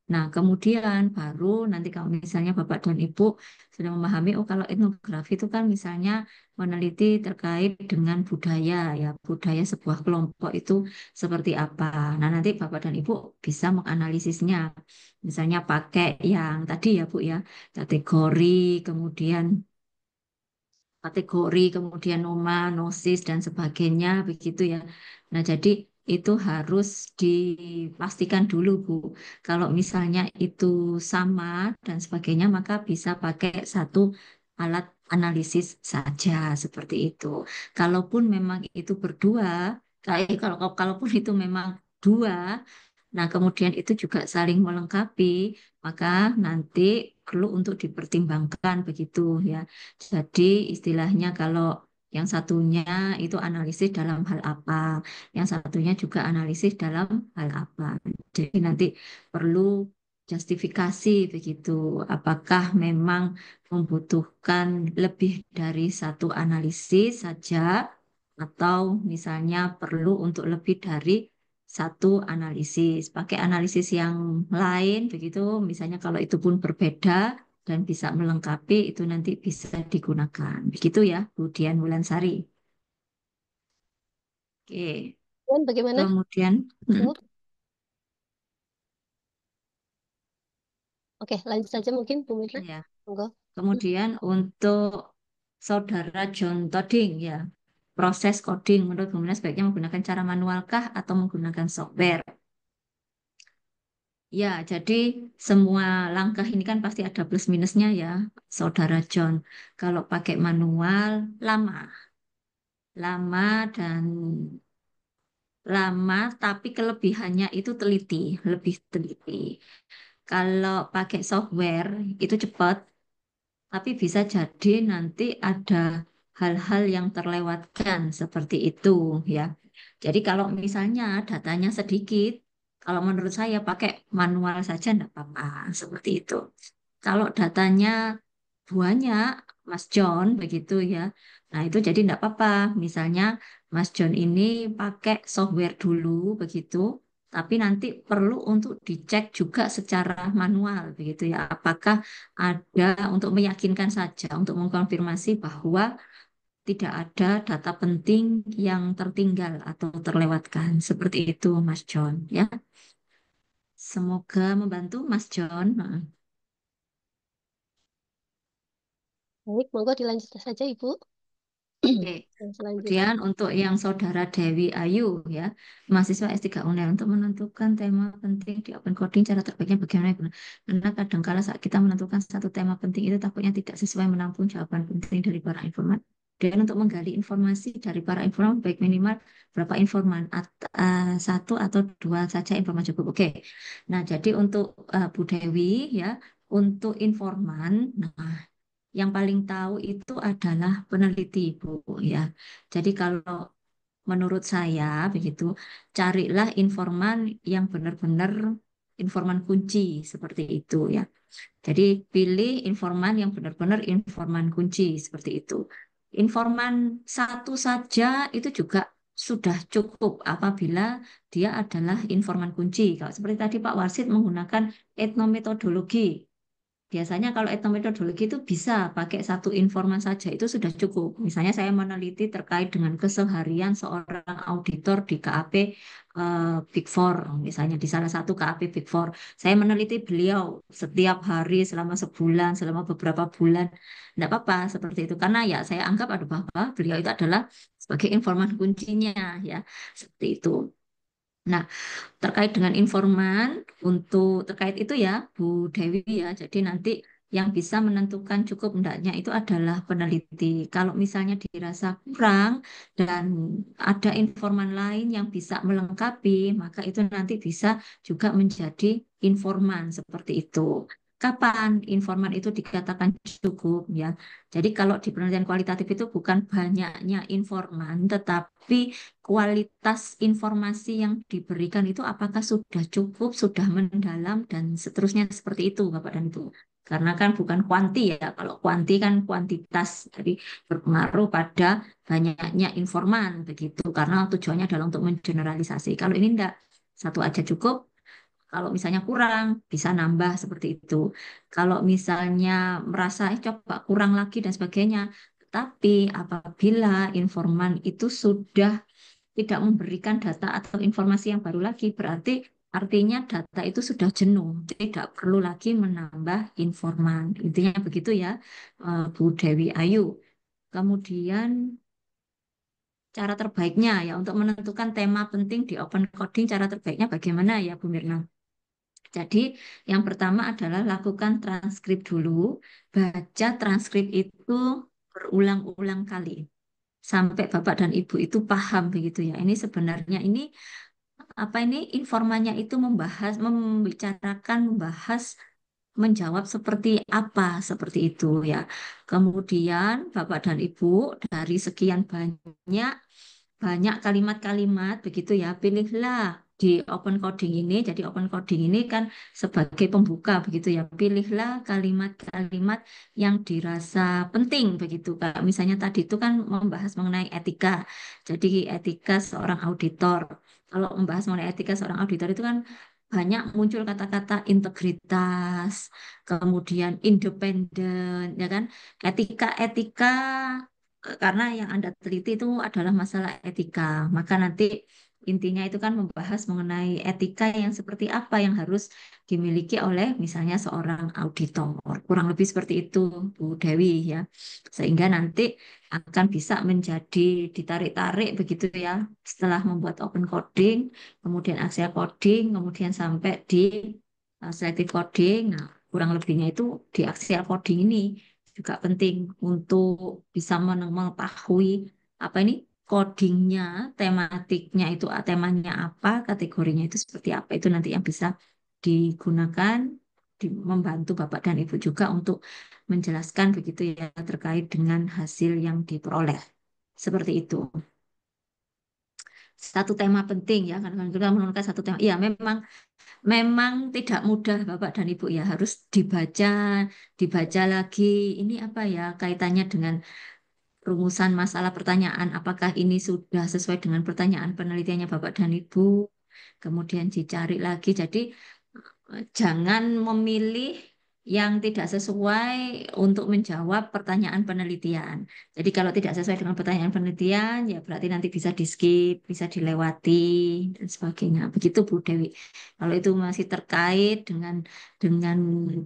Speaker 4: Nah, kemudian baru nanti kalau misalnya Bapak dan Ibu sudah memahami, oh kalau etnografi itu kan misalnya meneliti terkait dengan budaya ya, budaya sebuah kelompok itu seperti apa. Nah, nanti Bapak dan Ibu bisa menganalisisnya. Misalnya pakai yang tadi ya Bu ya, kategori, kemudian kategori, kemudian noma, nosis, dan sebagainya, begitu ya. Nah, jadi itu harus dipastikan dulu, Bu. Kalau misalnya itu sama dan sebagainya, maka bisa pakai satu alat analisis saja, seperti itu. Kalaupun memang itu berdua, kalaupun itu memang dua, nah, kemudian itu juga saling melengkapi, maka nanti perlu untuk dipertimbangkan begitu ya. Jadi istilahnya kalau yang satunya itu analisis dalam hal apa, yang satunya juga analisis dalam hal apa. Jadi nanti perlu justifikasi begitu. Apakah memang membutuhkan lebih dari satu analisis saja, atau misalnya perlu untuk lebih dari satu analisis, pakai analisis yang lain begitu, misalnya kalau itu pun berbeda dan bisa melengkapi itu nanti bisa digunakan. Begitu ya, Bu Dian Wulansari. Oke,
Speaker 7: Dan bagaimana
Speaker 4: kemudian
Speaker 7: Bu? Oke, lanjut saja mungkin Bu Mirna.
Speaker 4: ya,
Speaker 7: Monggo.
Speaker 4: kemudian untuk Saudara John Toding ya, proses coding menurut Bu Mirna sebaiknya menggunakan cara manualkah atau menggunakan software? Ya, jadi semua langkah ini kan pasti ada plus minusnya ya, Saudara John. Kalau pakai manual, lama. Lama dan lama, tapi kelebihannya itu teliti, lebih teliti. Kalau pakai software, itu cepat, tapi bisa jadi nanti ada hal-hal yang terlewatkan seperti itu ya. Jadi kalau misalnya datanya sedikit, kalau menurut saya pakai manual saja enggak apa-apa seperti itu. Kalau datanya banyak, Mas John begitu ya. Nah itu jadi enggak apa-apa. Misalnya Mas John ini pakai software dulu begitu, tapi nanti perlu untuk dicek juga secara manual begitu ya. Apakah ada untuk meyakinkan saja, untuk mengkonfirmasi bahwa tidak ada data penting yang tertinggal atau terlewatkan. Seperti itu, Mas John. Ya, semoga membantu, Mas John. Nah,
Speaker 7: Baik, monggo dilanjut saja Ibu.
Speaker 4: Oke.
Speaker 7: Yang selanjutnya.
Speaker 4: Kemudian untuk yang Saudara Dewi Ayu ya, mahasiswa S3 UNER untuk menentukan tema penting di open coding cara terbaiknya bagaimana? Karena kadang-kala saat kita menentukan satu tema penting itu takutnya tidak sesuai menampung jawaban penting dari para informan. Dan untuk menggali informasi dari para informan baik minimal berapa informan satu atau dua saja informan cukup. Oke. Nah, jadi untuk Bu Dewi ya, untuk informan, nah yang paling tahu itu adalah peneliti, Bu, ya. Jadi kalau menurut saya begitu, carilah informan yang benar-benar informan kunci seperti itu ya. Jadi pilih informan yang benar-benar informan kunci seperti itu. Informan satu saja itu juga sudah cukup apabila dia adalah informan kunci. Kalau seperti tadi Pak Warsid menggunakan etnometodologi. Biasanya kalau etnometodologi itu bisa pakai satu informan saja, itu sudah cukup. Misalnya saya meneliti terkait dengan keseharian seorang auditor di KAP Big Four, misalnya di salah satu KAP Big Four. Saya meneliti beliau setiap hari selama sebulan, selama beberapa bulan. Tidak apa-apa seperti itu. Karena ya saya anggap ada bahwa beliau itu adalah sebagai informan kuncinya ya, seperti itu. Nah, terkait dengan informan untuk terkait itu ya Bu Dewi ya. Jadi nanti yang bisa menentukan cukup enggaknya itu adalah peneliti. Kalau misalnya dirasa kurang dan ada informan lain yang bisa melengkapi, maka itu nanti bisa juga menjadi informan seperti itu. Kapan informan itu dikatakan cukup ya? Jadi kalau di penelitian kualitatif itu bukan banyaknya informan, tetapi kualitas informasi yang diberikan itu apakah sudah cukup, sudah mendalam, dan seterusnya seperti itu, Bapak dan Ibu. Karena kan bukan kuanti ya, kalau kuanti kan kuantitas, jadi berpengaruh pada banyaknya informan begitu, karena tujuannya adalah untuk mengeneralisasi. Kalau ini enggak, satu aja cukup. Kalau misalnya kurang, bisa nambah seperti itu. Kalau misalnya merasa coba kurang lagi dan sebagainya. Tapi apabila informan itu sudah tidak memberikan data atau informasi yang baru lagi, berarti artinya data itu sudah jenuh, tidak perlu lagi menambah informan. Intinya begitu ya, Bu Dewi Ayu. Kemudian cara terbaiknya ya untuk menentukan tema penting di open coding, cara terbaiknya bagaimana ya Bu Mirna? Jadi yang pertama adalah lakukan transkrip dulu, baca transkrip itu berulang-ulang kali sampai Bapak dan Ibu itu paham begitu ya. Ini sebenarnya ini apa ini informannya itu membahas, membicarakan, membahas, menjawab seperti itu ya. Kemudian Bapak dan Ibu dari sekian banyak kalimat-kalimat begitu ya. Pilihlah di open coding ini, jadi open coding ini kan sebagai pembuka begitu ya. Pilihlah kalimat-kalimat yang dirasa penting begitu. Kayak misalnya tadi itu kan membahas mengenai etika. Jadi etika seorang auditor. Kalau membahas mengenai etika seorang auditor itu kan banyak muncul kata-kata integritas, kemudian independen, ya kan? Etika-etika karena yang Anda teliti itu adalah masalah etika. Maka nanti intinya itu kan membahas mengenai etika yang seperti apa yang harus dimiliki oleh misalnya seorang auditor. Kurang lebih seperti itu, Bu Dewi ya. Sehingga nanti akan bisa menjadi ditarik-tarik begitu ya setelah membuat open coding, kemudian Axial coding, kemudian sampai di selective coding. Nah, kurang lebihnya itu di Axial coding ini juga penting untuk bisa mengetahui apa ini codingnya, tematiknya itu temanya apa, kategorinya itu seperti apa. Itu nanti yang bisa digunakan membantu Bapak dan Ibu juga untuk menjelaskan begitu ya terkait dengan hasil yang diperoleh. Seperti itu. Satu tema penting ya, kan kita menurunkan satu tema. Iya, memang tidak mudah Bapak dan Ibu ya, harus dibaca lagi. Ini apa ya kaitannya dengan rumusan masalah pertanyaan, apakah ini sudah sesuai dengan pertanyaan penelitiannya Bapak dan Ibu, kemudian dicari lagi. Jadi jangan memilih yang tidak sesuai untuk menjawab pertanyaan penelitian. Jadi kalau tidak sesuai dengan pertanyaan penelitian, ya berarti nanti bisa di-skip, bisa dilewati, dan sebagainya. Begitu Bu Dewi. Kalau itu masih terkait dengan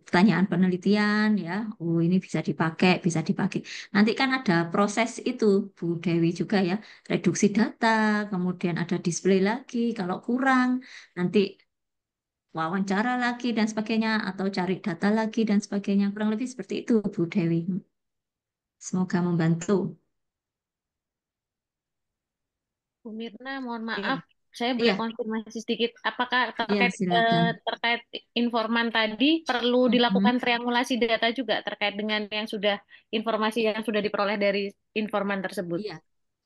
Speaker 4: pertanyaan penelitian, ya, oh ini bisa dipakai, bisa dipakai. Nanti kan ada proses itu, Bu Dewi juga ya, reduksi data, kemudian ada display lagi. Kalau kurang, nanti wawancara lagi dan sebagainya, atau cari data lagi dan sebagainya. Kurang lebih seperti itu, Bu Dewi. Semoga membantu.
Speaker 9: Bu Mirna, mohon maaf,
Speaker 4: Iya,
Speaker 9: saya boleh
Speaker 4: iya,
Speaker 9: konfirmasi sedikit. Apakah
Speaker 4: iya, silakan.
Speaker 9: terkait informan tadi perlu
Speaker 4: Mhm.
Speaker 9: dilakukan triangulasi data juga terkait dengan yang sudah informasi yang sudah diperoleh dari informan tersebut?
Speaker 4: Iya,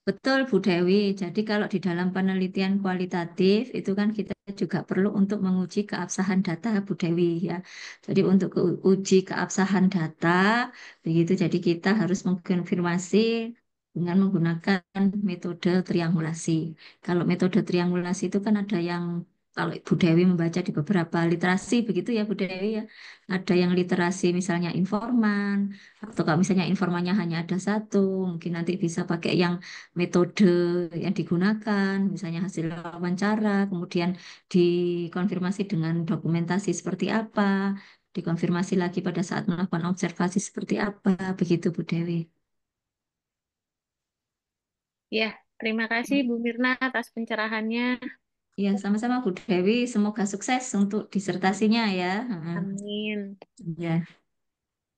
Speaker 4: betul Bu Dewi. Jadi kalau di dalam penelitian kualitatif itu kan kita juga perlu untuk menguji keabsahan data Bu Dewi ya. Jadi untuk uji keabsahan data begitu jadi kita harus mengkonfirmasi dengan menggunakan metode triangulasi. Kalau metode triangulasi itu kan ada yang kalau Bu Dewi membaca di beberapa literasi begitu ya Bu Dewi ya. Ada yang literasi misalnya informan atau kalau misalnya informannya hanya ada satu, mungkin nanti bisa pakai yang metode yang digunakan, misalnya hasil wawancara, kemudian dikonfirmasi dengan dokumentasi seperti apa, dikonfirmasi lagi pada saat melakukan observasi seperti apa, begitu Bu Dewi.
Speaker 9: Ya, terima kasih Bu Mirna atas pencerahannya.
Speaker 4: Ya, sama-sama Bu Dewi, semoga sukses untuk disertasinya ya. Heeh.
Speaker 9: Amin.
Speaker 4: Ya,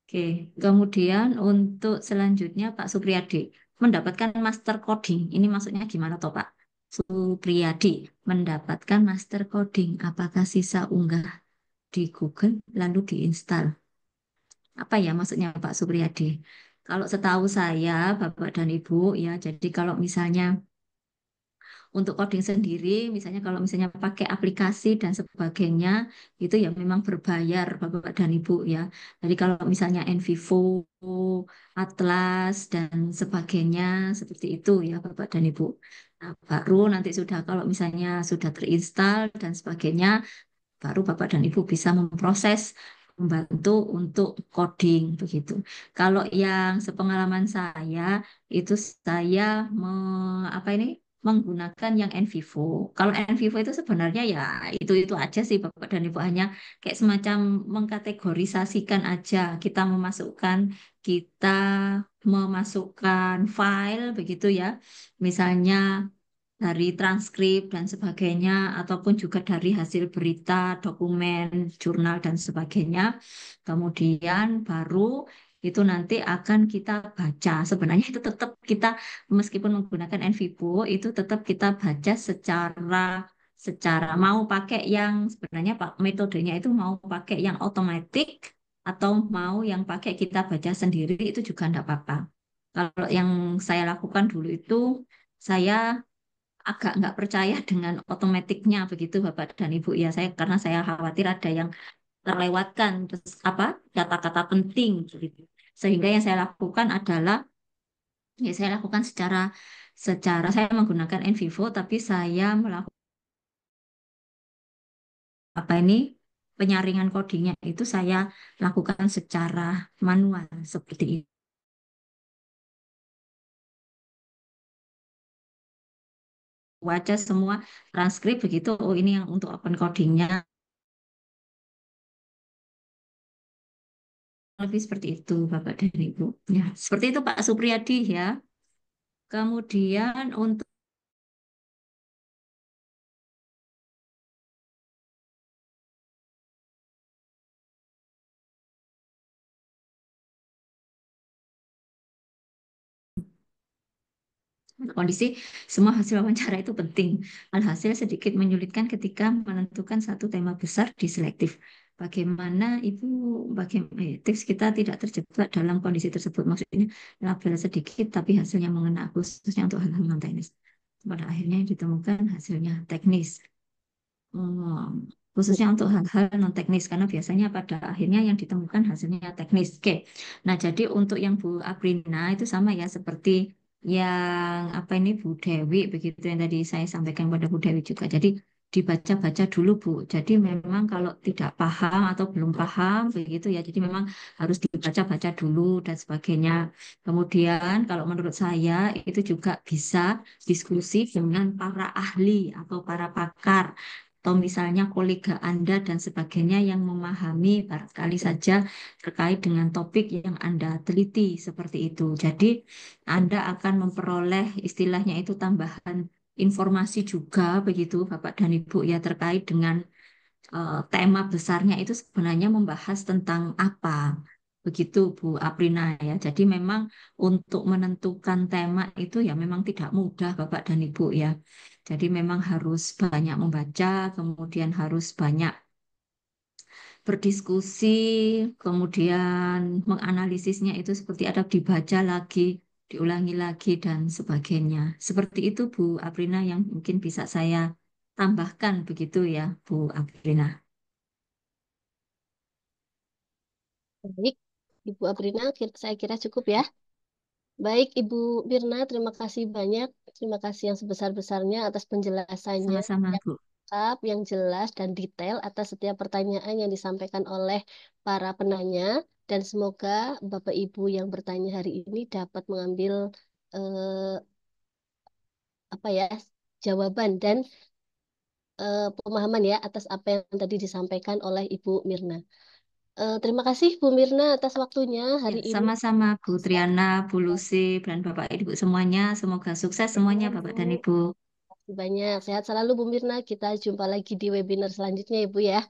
Speaker 4: oke. Kemudian untuk selanjutnya Pak Supriyadi mendapatkan master coding. Ini maksudnya gimana toh Pak? Supriyadi mendapatkan master coding. Apakah sisa unggah di Google lalu diinstal? Apa ya maksudnya Pak Supriyadi? Kalau setahu saya, Bapak dan Ibu, ya, jadi kalau misalnya untuk coding sendiri, misalnya kalau misalnya pakai aplikasi dan sebagainya, itu ya memang berbayar Bapak dan Ibu ya. Jadi kalau misalnya Envivo, Atlas, dan sebagainya, seperti itu ya Bapak dan Ibu. Nah, baru nanti sudah kalau misalnya sudah terinstal dan sebagainya, baru Bapak dan Ibu bisa memproses, membantu untuk coding begitu. Kalau yang sepengalaman saya itu saya apa ini menggunakan yang Envivo. Kalau Envivo itu sebenarnya ya itu aja sih Bapak dan Ibu, hanya kayak semacam mengkategorisasikan aja. Kita memasukkan file begitu ya. Misalnya dari transkrip dan sebagainya, ataupun juga dari hasil berita, dokumen, jurnal, dan sebagainya. Kemudian baru itu nanti akan kita baca. Sebenarnya itu tetap kita, meskipun menggunakan Envivo, itu tetap kita baca secara secara mau pakai yang sebenarnya Pak metodenya itu mau pakai yang otomatik atau mau yang pakai kita baca sendiri itu juga enggak apa-apa. Kalau yang saya lakukan dulu itu saya agak nggak percaya dengan otomatiknya begitu Bapak dan Ibu ya, saya karena saya khawatir ada yang terlewatkan terus apa kata-kata penting gitu, sehingga yang saya lakukan adalah ya saya lakukan secara secara saya menggunakan Envivo tapi saya melakukan apa ini penyaringan codingnya itu saya lakukan secara manual seperti itu. Baca semua transkrip begitu, oh ini yang untuk open codingnya. Lebih seperti itu, Bapak dan Ibu. Ya, seperti itu Pak Supriyadi ya. Kemudian untuk kondisi semua hasil wawancara itu penting. Alhasil sedikit menyulitkan ketika menentukan satu tema besar di selektif. Bagaimana Ibu, bagaimana tips kita tidak terjebak dalam kondisi tersebut? Maksudnya label sedikit tapi hasilnya mengena khususnya untuk hal-hal non teknis. Pada akhirnya ditemukan hasilnya teknis. Khususnya untuk hal-hal non teknis karena biasanya pada akhirnya yang ditemukan hasilnya teknis. Oke. Nah, jadi untuk yang Bu Aprina itu sama ya seperti yang apa ini Bu Dewi begitu yang tadi saya sampaikan pada Bu Dewi juga. Jadi dibaca-baca dulu, Bu. Jadi memang kalau tidak paham atau belum paham begitu ya, jadi memang harus dibaca-baca dulu dan sebagainya. Kemudian kalau menurut saya itu juga bisa diskusi dengan para ahli atau para pakar atau misalnya kolega Anda dan sebagainya yang memahami barangkali saja terkait dengan topik yang Anda teliti seperti itu. Jadi Anda akan memperoleh istilahnya itu tambahan informasi juga begitu Bapak dan Ibu ya terkait dengan tema besarnya itu sebenarnya membahas tentang apa. Begitu Bu Aprina ya. Jadi memang untuk menentukan tema itu ya memang tidak mudah Bapak dan Ibu ya. Jadi memang harus banyak membaca, kemudian harus banyak berdiskusi, kemudian menganalisisnya itu seperti ada dibaca lagi, diulangi lagi dan sebagainya. Seperti itu Bu Aprina yang mungkin bisa saya tambahkan begitu ya Bu Aprina.
Speaker 7: Baik, Ibu Aprina, saya kira cukup ya. Baik, Ibu Mirna, terima kasih banyak. Terima kasih yang sebesar-besarnya atas penjelasannya
Speaker 4: Sama-sama
Speaker 7: yang
Speaker 4: Bu.
Speaker 7: lengkap, yang jelas, dan detail atas setiap pertanyaan yang disampaikan oleh para penanya. Dan semoga Bapak Ibu yang bertanya hari ini dapat mengambil eh, apa ya jawaban dan pemahaman ya atas apa yang tadi disampaikan oleh Ibu Mirna. Terima kasih Bu Mirna atas waktunya
Speaker 4: Ya,
Speaker 7: hari ini.
Speaker 4: sama-sama Bu Triana, Bu Lucy, dan Bapak Ibu semuanya. Semoga sukses semuanya Bapak dan Ibu.
Speaker 7: Terima kasih banyak. Sehat selalu Bu Mirna. Kita jumpa lagi di webinar selanjutnya ya Bu ya.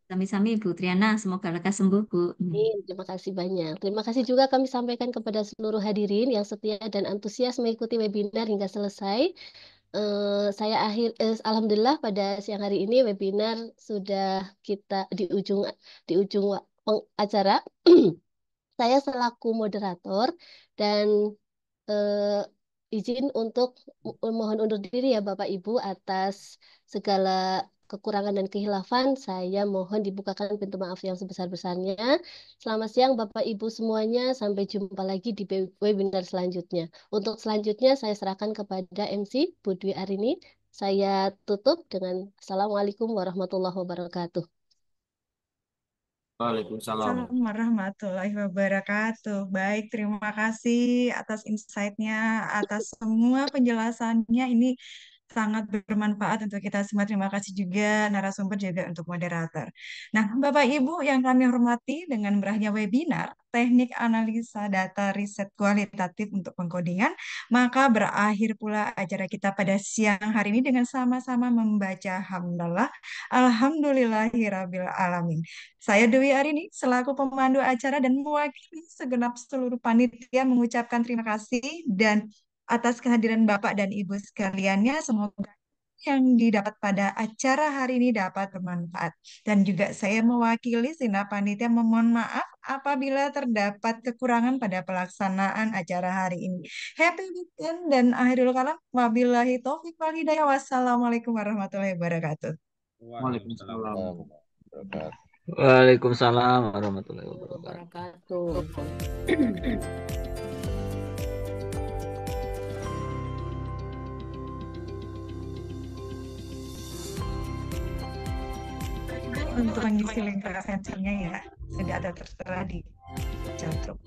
Speaker 4: Sami-sami Bu Triana, semoga lekas sembuh Bu.
Speaker 7: Amin. Terima kasih banyak. Terima kasih juga kami sampaikan kepada seluruh hadirin yang setia dan antusias mengikuti webinar hingga selesai. Alhamdulillah pada siang hari ini webinar sudah kita di ujung acara. Saya selaku moderator dan eh, izin untuk mohon undur diri ya Bapak Ibu atas segala kekurangan dan kehilafan. Saya mohon dibukakan pintu maaf yang sebesar-besarnya. Selamat siang Bapak Ibu semuanya. Sampai jumpa lagi di webinar selanjutnya. Untuk selanjutnya saya serahkan kepada MC Bu Dwi Arini. Saya tutup dengan Assalamualaikum warahmatullahi wabarakatuh.
Speaker 6: Waalaikumsalam.
Speaker 1: Assalamualaikum warahmatullahi wabarakatuh. Baik, terima kasih atas insight-nya, atas semua penjelasannya. Ini sangat bermanfaat untuk kita semua. Terima kasih juga narasumber juga untuk moderator. Nah, Bapak Ibu yang kami hormati, dengan berakhirnya webinar teknik analisa data riset kualitatif untuk pengkodingan, maka berakhir pula acara kita pada siang hari ini dengan sama-sama membaca hamdalah alhamdulillahirabbil alamin. Saya Dewi Arini selaku pemandu acara dan mewakili segenap seluruh panitia mengucapkan terima kasih dan atas kehadiran Bapak dan Ibu sekaliannya, semoga yang didapat pada acara hari ini dapat bermanfaat. Dan juga saya mewakili segenap panitia memohon maaf apabila terdapat kekurangan pada pelaksanaan acara hari ini. Happy weekend dan akhirul kalam. Wabillahi taufiq wal hidayah. Wassalamualaikum warahmatullahi wabarakatuh.
Speaker 6: Waalaikumsalam.
Speaker 10: Waalaikumsalam warahmatullahi wabarakatuh.
Speaker 1: Untuk mengisi link presensinya ya, sudah ada tertera di chat group.